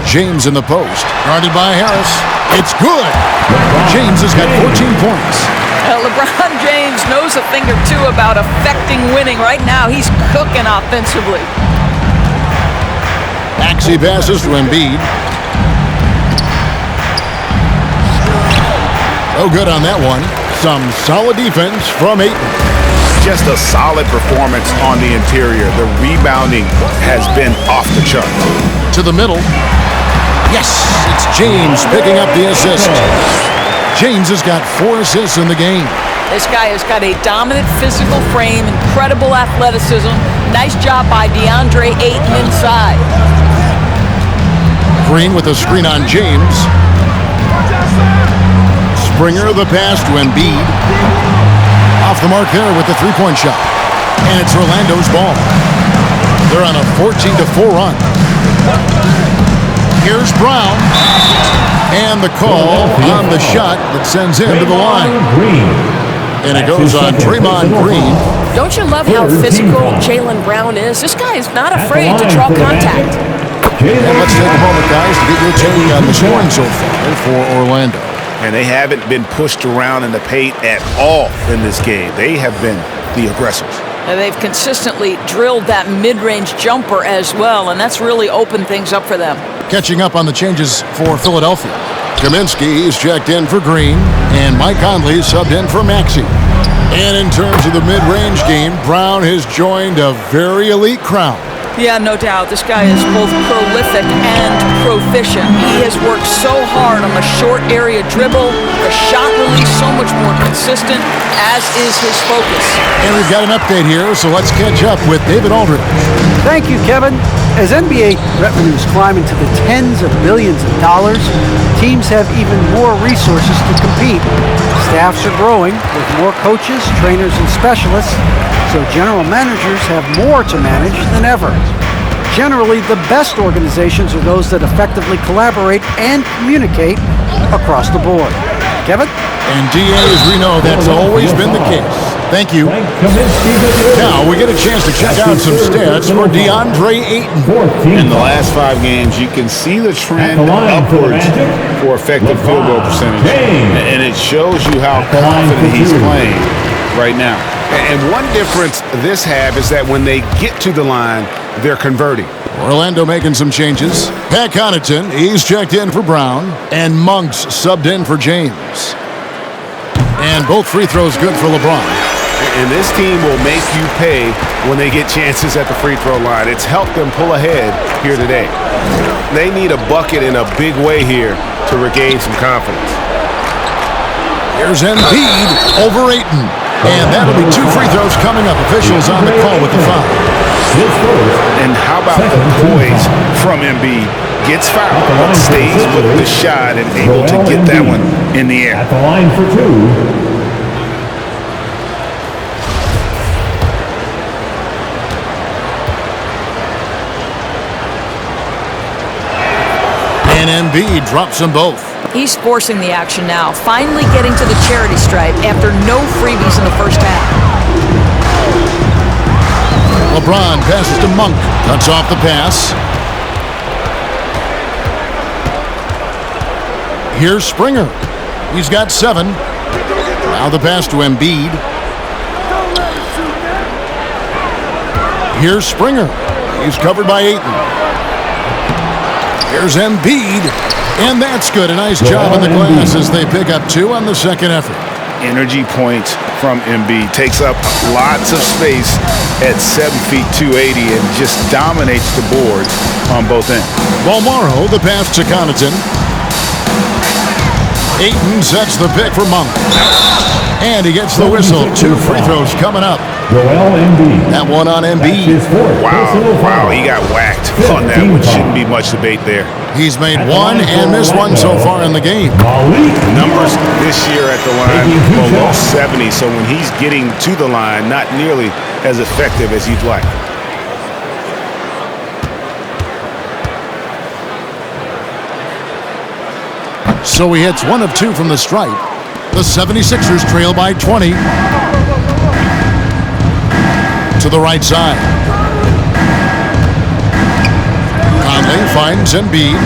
James in the post. Guarded by Harris. It's good. James has got 14 points. LeBron James knows a thing or two about affecting winning. Right now, he's cooking offensively. Maxey passes to Embiid. No good on that one. Some solid defense from Ayton. Just a solid performance on the interior. The rebounding has been off the chart. To the middle. Yes, It's James picking up the assist. James has got 4 assists in the game. This guy has got a dominant physical frame, incredible athleticism. Nice job by DeAndre Ayton inside. Green with a screen on James. Springer the pass to Embiid. Off the mark there with the three-point shot. And it's Orlando's ball. They're on a 14-4 run. Here's Brown. And the call on the shot that sends him to the line. And it goes on Draymond Green. Don't you love how physical Jaylen Brown is? This guy is not afraid to draw contact. And let's take a moment, guys, to get your take on the scoring so far for Orlando. And they haven't been pushed around in the paint at all in this game. They have been the aggressors. And they've consistently drilled that mid-range jumper as well, and that's really opened things up for them. Catching up on the changes for Philadelphia. Kaminsky is checked in for Green, and Mike Conley subbed in for Maxey. And in terms of the mid-range game, Brown has joined a very elite crowd. Yeah, no doubt. This guy is both prolific and proficient. He has worked so hard on the short area dribble, the shot release so much more consistent, as is his focus. And we've got an update here, so let's catch up with David Aldridge. Thank you, Kevin. As NBA revenues climb into the tens of billions of dollars, teams have even more resources to compete. Staffs are growing with more coaches, trainers, and specialists, so general managers have more to manage than ever. Generally, the best organizations are those that effectively collaborate and communicate across the board. Kevin? And DA, as we know, that's always been the case. Thank you. Now we get a chance to check out some stats for DeAndre Ayton. In the last 5 games, you can see the trend upwards for effective field goal percentage. And it shows you how confident he's playing right now. And one difference this half is that when they get to the line, they're converting. Orlando making some changes. Pat Connaughton, he's checked in for Brown. And Monks subbed in for James. And both free throws good for LeBron. And this team will make you pay when they get chances at the free throw line. It's helped them pull ahead here today. They need a bucket in a big way here to regain some confidence. Here's Embiid over Ayton. And that'll be 2 free throws coming up. Officials on the call with the foul. And how about the poise from Embiid? Gets fouled, but stays with the shot and able to get that one in the air. At the line for 2. And Embiid drops them both. He's forcing the action now, finally getting to the charity stripe after no freebies in the first half. LeBron passes to Monk. Cuts off the pass. Here's Springer. He's got 7. Now the pass to Embiid. Here's Springer. He's covered by Ayton. Here's Embiid. And that's good. A nice job in the glass as they pick up 2 on the second effort. Energy points from Embiid. Takes up lots of space at 7 feet 280 and just dominates the boards on both ends. Balmaro, the pass to Connaughton. Ayton sets the pick for Monk. And he gets the whistle. 2 free throws coming up. That one on Embiid. Wow, he got whacked on that one. Shouldn't be much debate there. He's made 1 and missed 1 so far in the game. Numbers this year at the line below 70, so when he's getting to the line, not nearly as effective as you'd like. So he hits 1 of 2 from the stripe. The 76ers trail by 20. To the right side. Conley finds Embiid.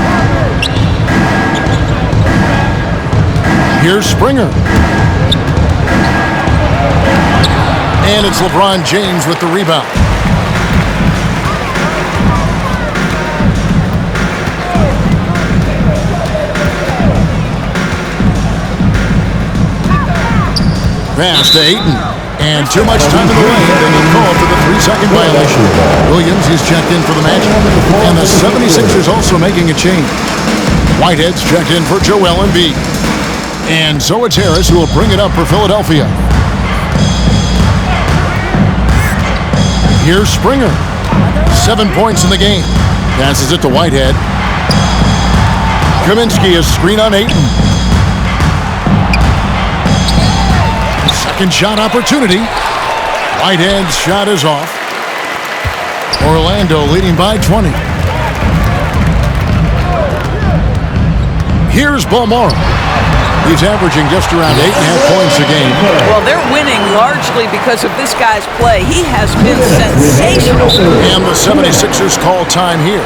Here's Springer. And it's LeBron James with the rebound. Pass to Ayton. And too much time in the lane. They get called for the 3-second violation. Williams is checked in for the match. And the 76ers also making a change. Whitehead's checked in for Joel Embiid. And so it's Harris who will bring it up for Philadelphia. Here's Springer. 7 points in the game. Passes it to Whitehead. Kaminsky is screen on Ayton. Second shot opportunity. Whitehead's shot is off. Orlando leading by 20. Here's Balmora. He's averaging just around 8.5 points a game. Well, they're winning largely because of this guy's play. He has been sensational. And the 76ers call time here.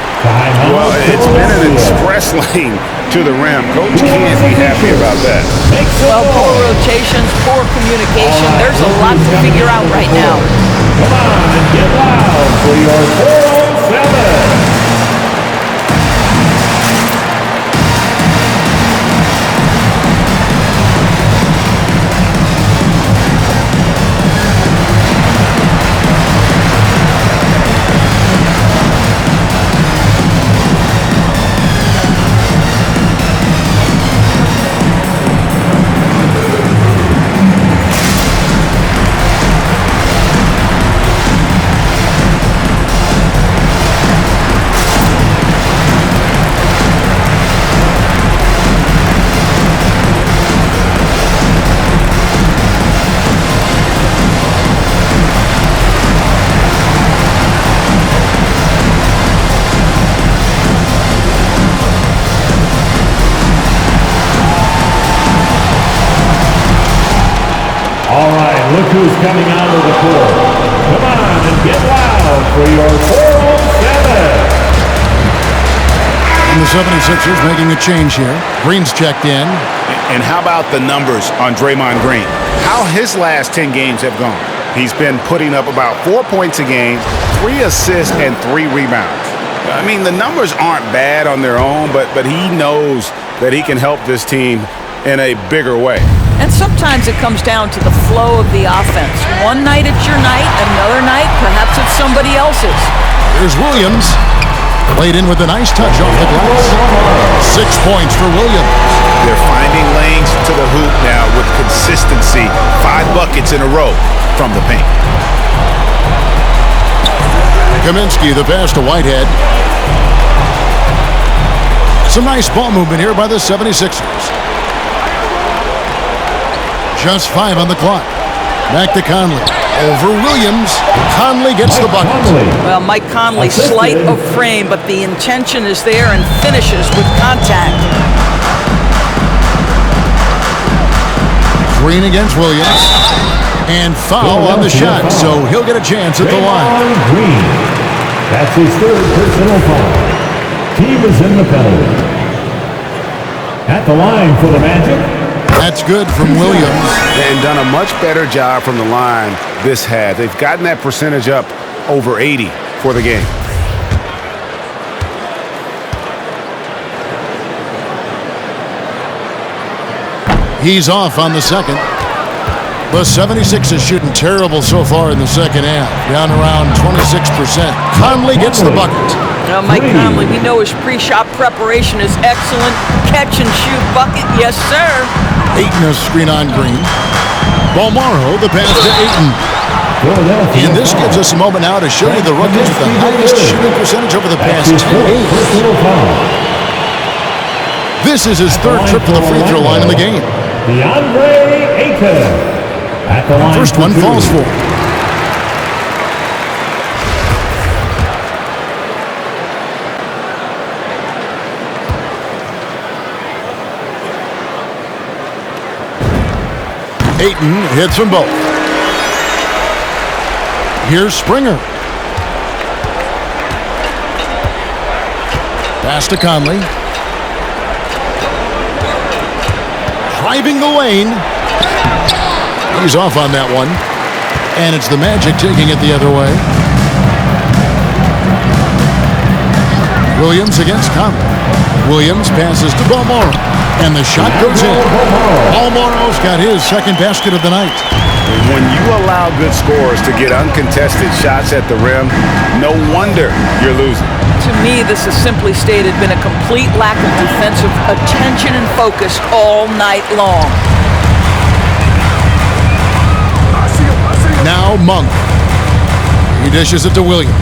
Well, it's been an express lane to the rim. Coach can't be happy about that. Well, poor rotations, poor communication. There's a lot to figure out right now. Come on and get loud for your 407. All right, look who's coming out of the court. Come on and get loud for your 407. And the 76ers making a change here. Green's checked in. And how about the numbers on Draymond Green? How his last 10 games have gone. He's been putting up about 4 points a game, 3 assists, and 3 rebounds. I mean, the numbers aren't bad on their own, but he knows that he can help this team in a bigger way. And sometimes it comes down to the flow of the offense. One night it's your night, another night perhaps it's somebody else's. Here's Williams. Played in with a nice touch off the glass. 6 points for Williams. They're finding lanes to the hoop now with consistency. 5 buckets in a row from the paint. Kaminsky, the pass to Whitehead. Some nice ball movement here by the 76ers. Just 5 on the clock. Back to Conley. Over Williams. Conley gets the bucket. Well, Mike Conley, slight of frame, but the intention is there and finishes with contact. Green against Williams. And foul on the shot, so he'll get a chance at the line. Green. That's his 3rd personal foul. Team is in the penalty. At the line for the Magic. That's good from Williams. And done a much better job from the line this half. They've gotten that percentage up over 80 for the game. He's off on the second. The 76ers shooting terrible so far in the second half. Down around 26%. Conley gets the bucket. Now, Mike Conley, we know his pre-shot preparation is excellent. Catch and shoot bucket, yes, sir. Ayton a screen on Green. Balmora, the pass to Ayton. And this gives us a moment now to show you the rookies with the highest shooting percentage over the past 10 games. This is his 3rd trip to the free throw line in the game. First one falls for. Ayton hits them both. Here's Springer. Pass to Conley. Driving the lane. He's off on that one. And it's the Magic taking it the other way. Williams against Conley. Williams passes to Balmora. And the shot goes in. Balmora's got his 2nd basket of the night. When you allow good scorers to get uncontested shots at the rim, no wonder you're losing. To me, this has simply stated been a complete lack of defensive attention and focus all night long. Now Monk. He dishes it to Williams.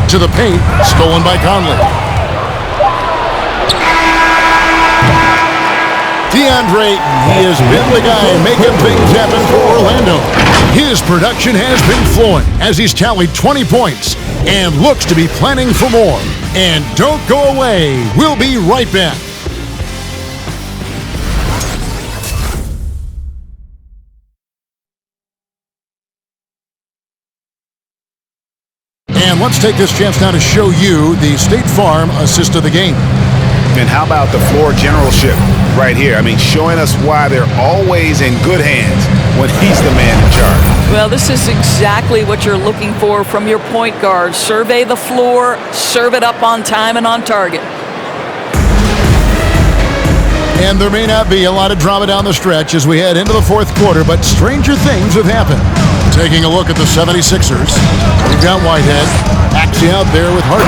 To the paint, stolen by Conley. DeAndre, he has been the guy making things happen for Orlando. His production has been flowing as he's tallied 20 points and looks to be planning for more. And don't go away. We'll be right back. And let's take this chance now to show you the State Farm assist of the game. And how about the floor generalship right here? I mean, showing us why they're always in good hands when he's the man in charge. Well, this is exactly what you're looking for from your point guard. Survey the floor, serve it up on time and on target. And there may not be a lot of drama down the stretch as we head into the fourth quarter, but stranger things have happened. Taking a look at the 76ers, we've got Whitehead, Axie out there with Harden.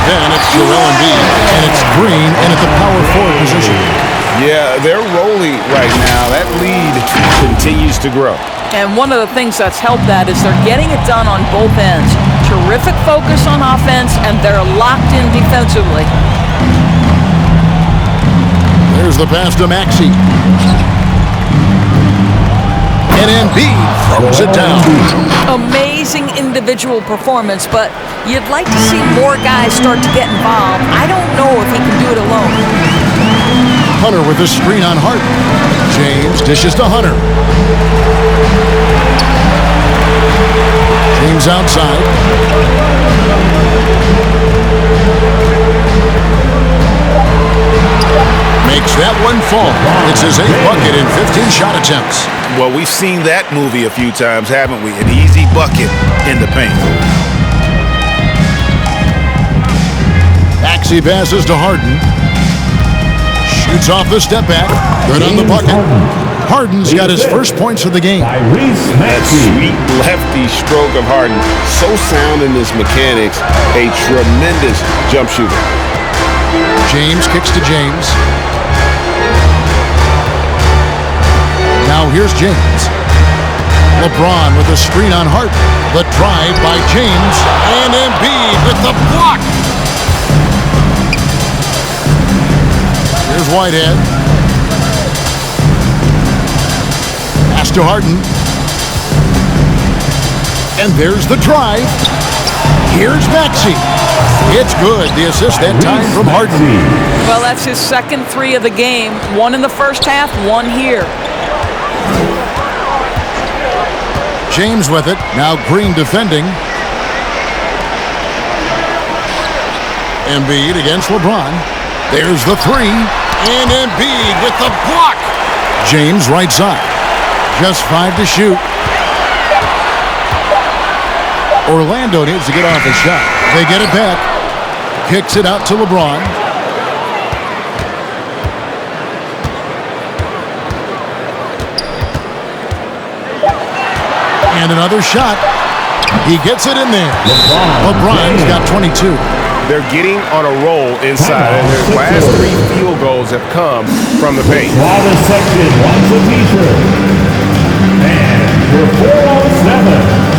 Then it's Joel Embiid, and it's Green in at the power forward position. Yeah, they're rolling right now. That lead continues to grow. And one of the things that's helped that is they're getting it done on both ends. Terrific focus on offense, and they're locked in defensively. There's the pass to Maxey. And Embiid throws it down. Amazing individual performance, but you'd like to see more guys start to get involved. I don't know if he can do it alone. Hunter with a screen on Harden. James dishes to Hunter. James outside. Makes that one fall. It's his 8th bucket in 15 shot attempts. Well, we've seen that movie a few times, haven't we? An easy bucket in the paint. Maxey passes to Harden. Shoots off the step back. Good on the bucket. Harden's got his first points of the game. That sweet lefty stroke of Harden. So sound in his mechanics. A tremendous jump shooter. James kicks to James. Now here's James. LeBron with a screen on Harden. The drive by James. And Embiid with the block. Here's Whitehead. Pass to Harden. And there's the drive. Here's Maxey. It's good. The assist that time from Harden. Well, that's his second 3 of the game. 1 in the first half, 1 here. James with it. Now Green defending. Embiid against LeBron. There's the 3. And Embiid with the block. James right side. Just 5 to shoot. Orlando needs to get off a shot. They get it back. Kicks it out to LeBron. And another shot. He gets it in there. LeBron's got 22. They're getting on a roll inside, and their last 3 field goals have come from the paint. Water section wants a t-shirt. And for 407.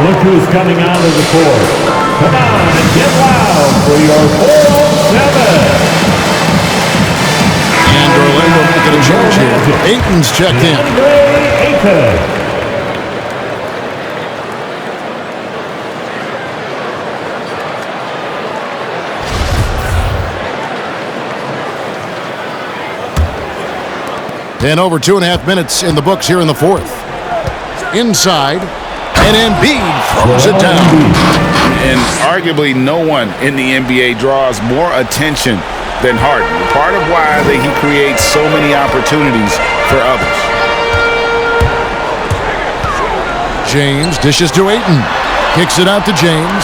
look who's coming onto the court. Come on and get loud for your 4-on-7. And Orlando making a change here. Ayton's checked in. Ayton. And over 2.5 minutes in the books here in the fourth. Inside, and Embiid throws it down. And arguably no one in the NBA draws more attention than Harden. Part of why he creates so many opportunities for others. James dishes to Ayton. Kicks it out to James.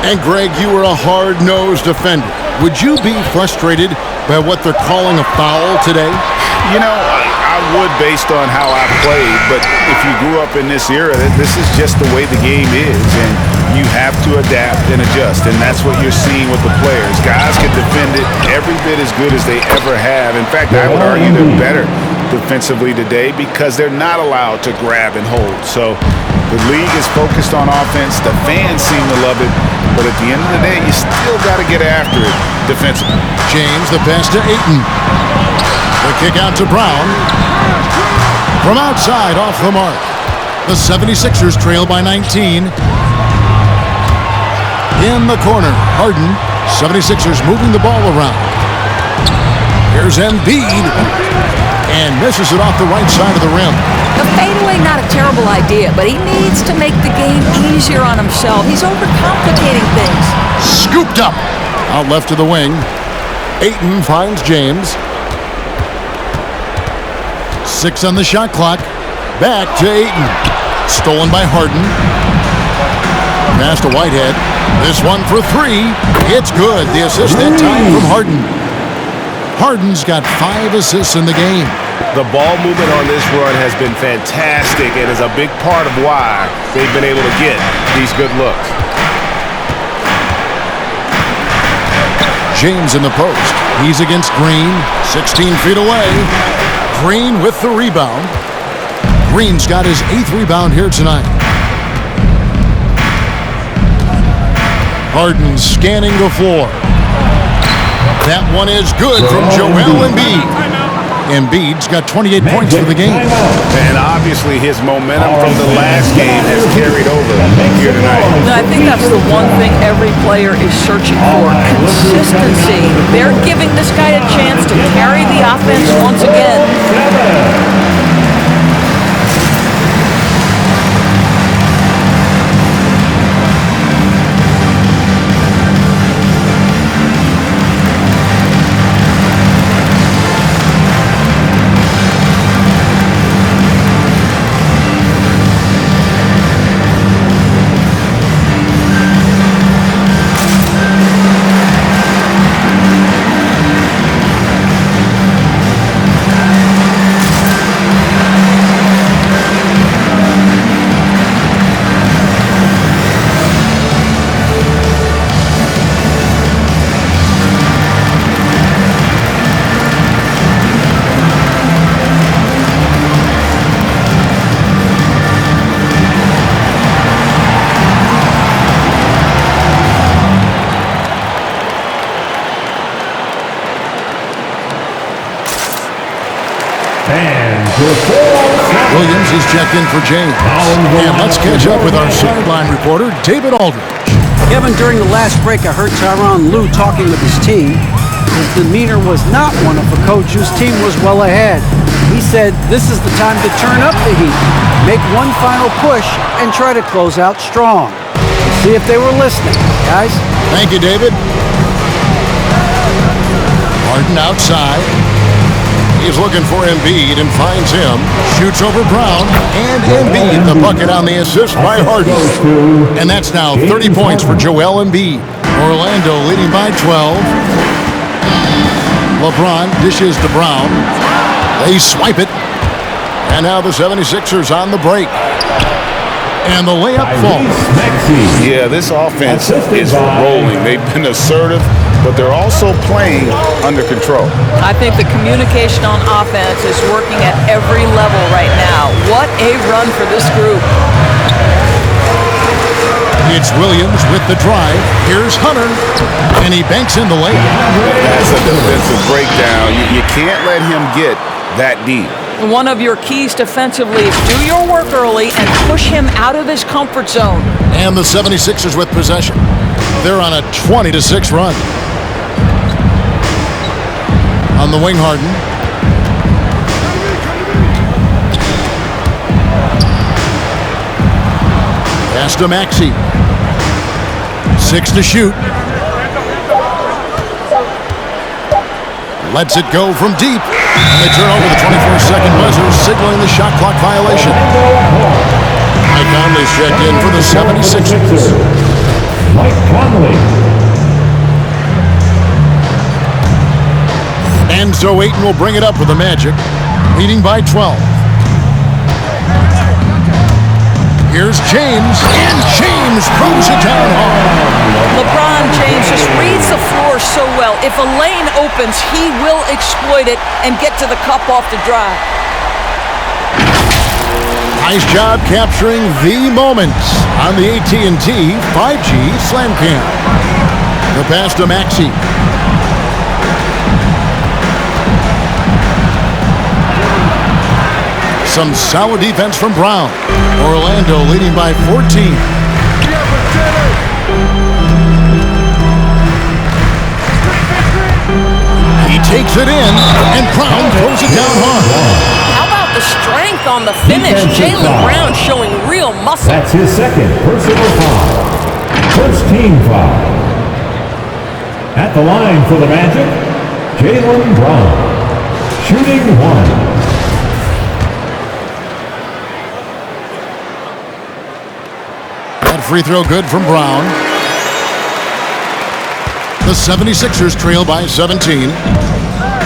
And Greg, you were a hard-nosed defender. Would you be frustrated by what they're calling a foul today? You know, I would based on how I played, but if you grew up in this era, this is just the way the game is, and you have to adapt and adjust, and that's what you're seeing with the players. Guys can defend it every bit as good as they ever have. In fact, I would argue they're better defensively today because they're not allowed to grab and hold. So the league is focused on offense. The fans seem to love it, but at the end of the day, you still got to get after it defensively. James, the pass to Ayton. The kick out to Brown. From outside, off the mark. The 76ers trail by 19. In the corner, Harden. 76ers moving the ball around. Here's Embiid. And misses it off the right side of the rim. The fadeaway, not a terrible idea, but he needs to make the game easier on himself. He's overcomplicating things. Scooped up. Out left to the wing. Ayton finds James. 6 on the shot clock. Back to Ayton. Stolen by Harden. Pass to Whitehead. This one for 3. It's good. The assist that time from Harden. Harden's got 5 assists in the game. The ball movement on this run has been fantastic and is a big part of why they've been able to get these good looks. James in the post. He's against Green. 16 feet away. Green with the rebound. Green's got his 8th rebound here tonight. Harden scanning the floor. That one is good from Joel Embiid. Embiid's got 28 points for the game. And obviously his momentum from the last game has carried over here tonight. I think that's the one thing every player is searching for, consistency. They're giving this guy a chance to carry the offense once again. Williams is checked in for James. And let's catch up with our sideline reporter, David Aldridge. Kevin, during the last break, I heard Tyronn Lue talking with his team. His demeanor was not one of a coach whose team was well ahead. He said this is the time to turn up the heat, make one final push, and try to close out strong. See if they were listening, guys. Thank you, David. Harden outside. He's looking for Embiid and finds him. Shoots over Brown. And Embiid, the bucket on the assist by Harden. And that's now 30 points for Joel Embiid. Orlando leading by 12. LeBron dishes to Brown. They swipe it. And now the 76ers on the break. And the layup falls. Yeah, this offense is rolling. They've been assertive, but they're also playing under control. I think the communication on offense is working at every level right now. What A run for this group. It's Williams with the drive. Here's Hunter, and he banks in the layup. That's a defensive breakdown. You can't let him get that deep. One of your keys defensively is do your work early and push him out of his comfort zone. And the 76ers with possession. They're on a 20-6 run. On the wing, Harden. Pass to Maxey. 6 to shoot. Lets it go from deep. And they turn over the 24-second buzzer, signaling the shot clock violation. Mike Conley's checked in for the 76ers. Mike Conley. And so Ayton will bring it up with the Magic, leading by 12. Here's James, and James throws it down hard. LeBron James just reads the floor so well. If a lane opens, he will exploit it and get to the cup off the drive. Nice job capturing the moments on the AT&T 5G Slam Cam. The pass to Maxey. Some solid defense from Brown. Orlando leading by 14. He takes it in, and Brown throws it down hard. How about the strength on the finish? Jaylen Brown showing real muscle. That's his second personal foul. First team foul. At the line for the Magic, Jaylen Brown. Shooting 1. Free throw good from Brown. The 76ers trail by 17.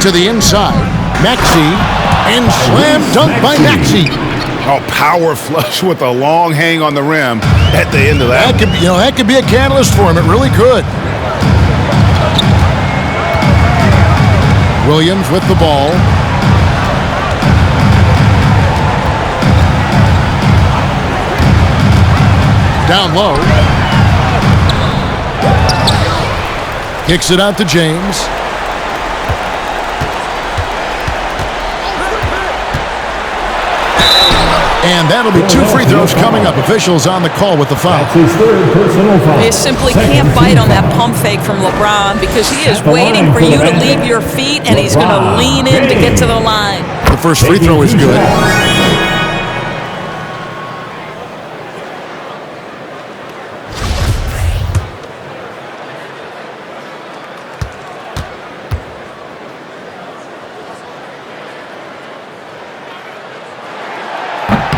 To the inside, Maxey, and slam dunk by Maxey. Oh, power flush with a long hang on the rim at the end of that. That could be a catalyst for him. It really could. Williams with the ball. Down low. Kicks it out to James. And that'll be 2 free throws coming up. Officials on the call with the foul. That's his third personal foul. You simply can't bite on that pump fake from LeBron because he is waiting for you to leave your feet and he's going to lean in to get to the line. The first free throw is good.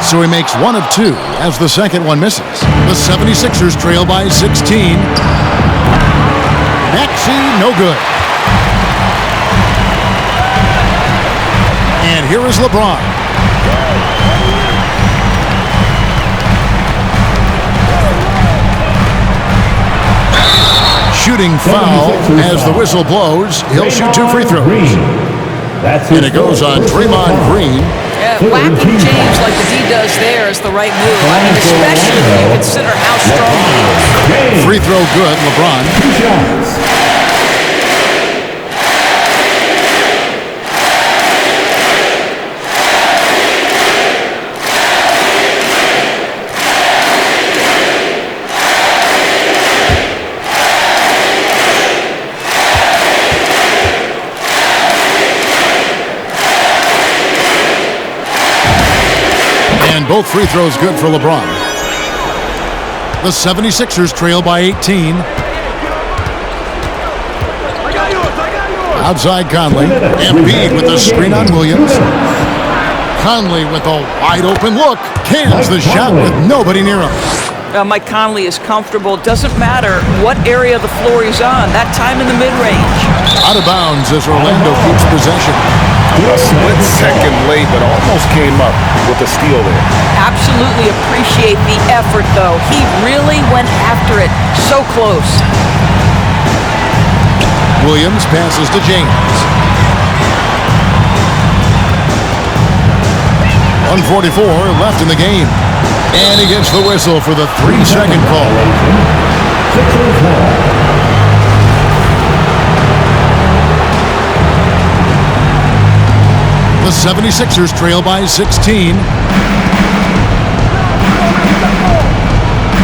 So he makes 1 of 2 as the second one misses. The 76ers trail by 16. Maxey, no good. And here is LeBron. Shooting foul as the whistle blows. He'll shoot 2 free throws. And it goes on Draymond Green. Yeah, whacking James like the D does there is the right move. I mean, especially when you consider how strong he is. Free throw good, LeBron. And both free throws good for LeBron. The 76ers trail by 18. Outside Conley. Embiid with the screen on Williams. Conley with a wide open look. Cans the shot with nobody near him. Mike Conley is comfortable. Doesn't matter what area of the floor he's on. That time in the mid-range. Out of bounds as Orlando keeps possession. A split second late, but almost came up with a steal there. Absolutely appreciate the effort, though. He really went after it. So close. Williams passes to James. 1:44 left in the game. And he gets the whistle for the 3-second call. The 76ers trail by 16.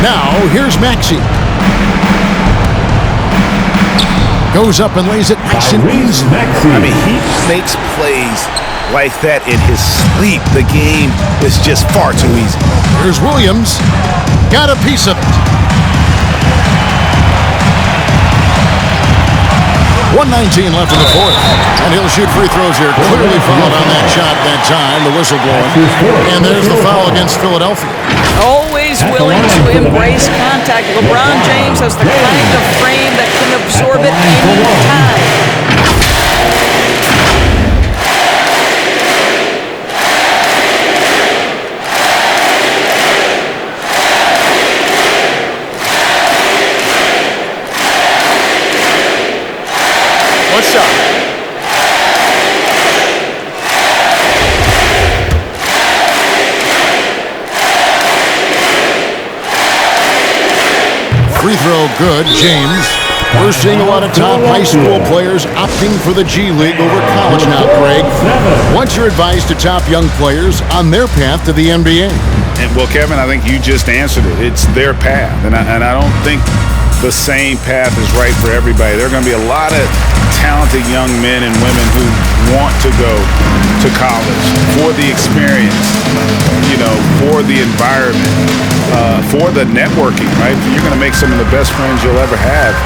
Now, here's Maxey. Goes up and lays it nice and easy. I mean, he makes plays like that in his sleep. The game is just far too easy. Here's Williams. Got a piece of it. 1:19 left in the fourth. And he'll shoot free throws here. Clearly fouled on that shot that time. The whistle blowing. And there's the foul against Philadelphia. Always willing to embrace contact. LeBron James has the kind of frame that can absorb it any time. One shot. Free throw good, James. We're seeing a lot of top high school players opting for the G League over college now, Craig. What's your advice to top young players on their path to the NBA? And well, Kevin, I think you just answered it. It's their path, and I don't think the same path is right for everybody. There are going to be a lot of talented young men and women who want to go to college for the experience, for the environment, for the networking, right? You're going to make some of the best friends you'll ever have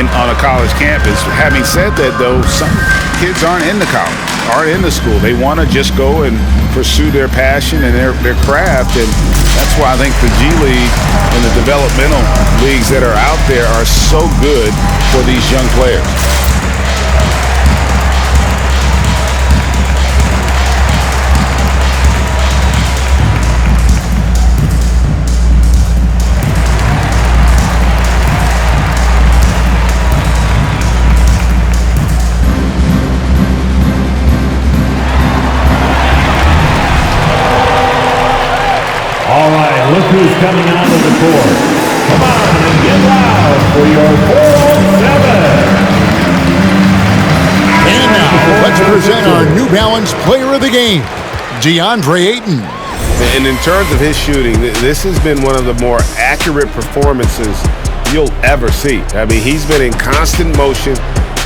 on a college campus. Having said that, though, some kids aren't into college, aren't into school. They want to just go and pursue their passion and their craft, and that's why I think the G League and the developmental leagues that are out there are so good for these young players. All right, look who's coming out of the court. Come on and get loud for your 4-7. And now, let's present our New Balance Player of the Game, DeAndre Ayton. And in terms of his shooting, this has been one of the more accurate performances you'll ever see. I mean, he's been in constant motion,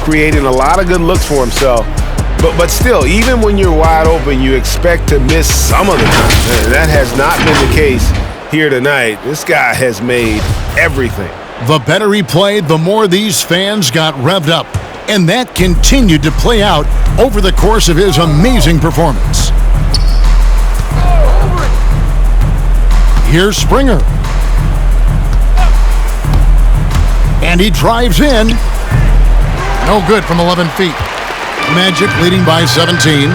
creating a lot of good looks for himself. But still, even when you're wide open, you expect to miss some of the time. That has not been the case here tonight. This guy has made everything. The better he played, the more these fans got revved up. And that continued to play out over the course of his amazing performance. Here's Springer. And he drives in. No good from 11 feet. Magic leading by 17.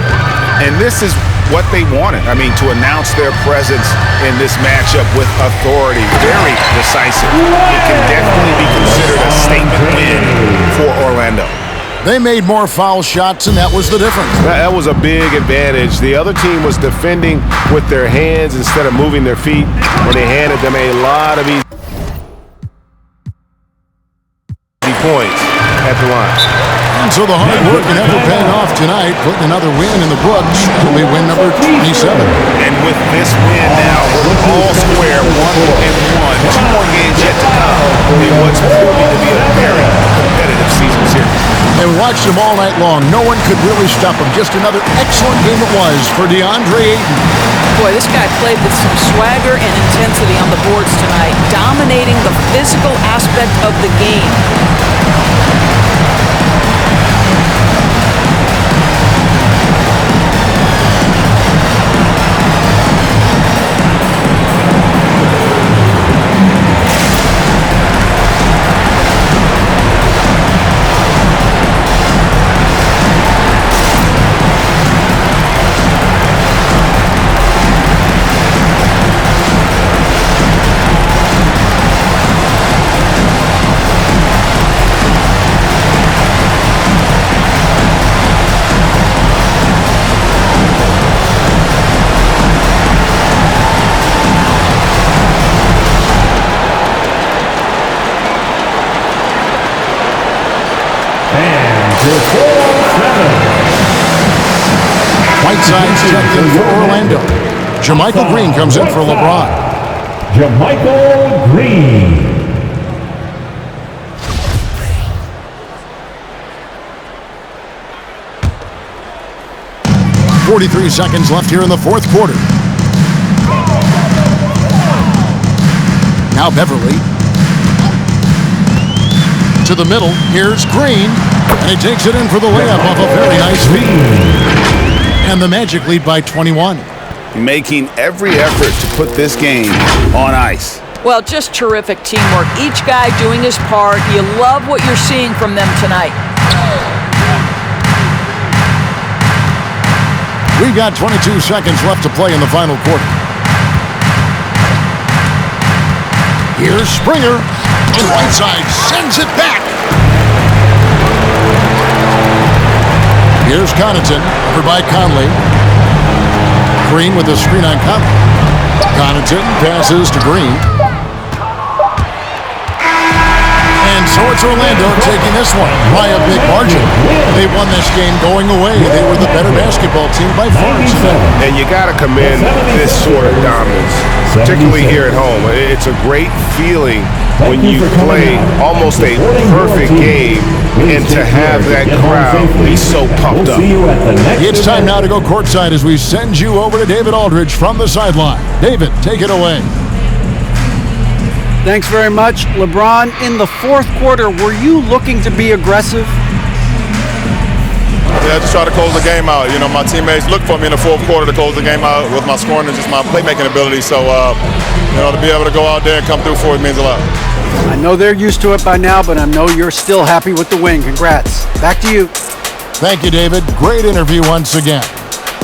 And this is what they wanted. I mean, to announce their presence in this matchup with authority. Very decisive. It can definitely be considered a statement win for Orlando. They made more foul shots, and that was the difference. That was a big advantage. The other team was defending with their hands instead of moving their feet, and they handed them a lot of easy points at the line. And so the hard work never paying off tonight, putting another win in the books. It'll be win number 27. And with this win now, we're all square, 1-1. 2 more games yet to come in what's proving to be a very competitive season series. They watched him all night long. No one could really stop him. Just another excellent game it was for DeAndre Ayton. Boy, this guy played with some swagger and intensity on the boards tonight, dominating the physical aspect of the game. checked in for Orlando. Jermichael Green comes in for LeBron. Jermichael Green. 43 seconds left here in the fourth quarter. Now Beverly. To the middle. Here's Green. And he takes it in for the layup off a very nice feed. And the Magic lead by 21. Making every effort to put this game on ice. Well, just terrific teamwork. Each guy doing his part. You love what you're seeing from them tonight. We've got 22 seconds left to play in the final quarter. Here's Springer, and Whiteside sends it back. Here's Connaughton, over by Conley. Green with the screen on Conley. Connaughton passes to Green. And so it's Orlando taking this one by a big margin. They won this game going away. They were the better basketball team by far. And you got to commend this sort of dominance, particularly here at home. It's a great feeling when you play almost a perfect game and to have that crowd be so pumped up. It's time now to go courtside as we send you over to David Aldridge from the sideline. David, take it away. Thanks very much. LeBron, in the fourth quarter, were you looking to be aggressive? Yeah, just try to close the game out. You know, my teammates look for me in the fourth quarter to close the game out with my scoring and just my playmaking ability. So, you know, to be able to go out there and come through for it means a lot. I know they're used to it by now, but I know you're still happy with the win. Congrats. Back to you. Thank you, David. Great interview once again.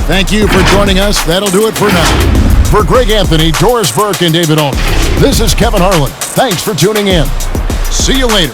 Thank you for joining us. That'll do it for now. For Greg Anthony, Doris Burke, and David Aldridge, this is Kevin Harlan. Thanks for tuning in. See you later.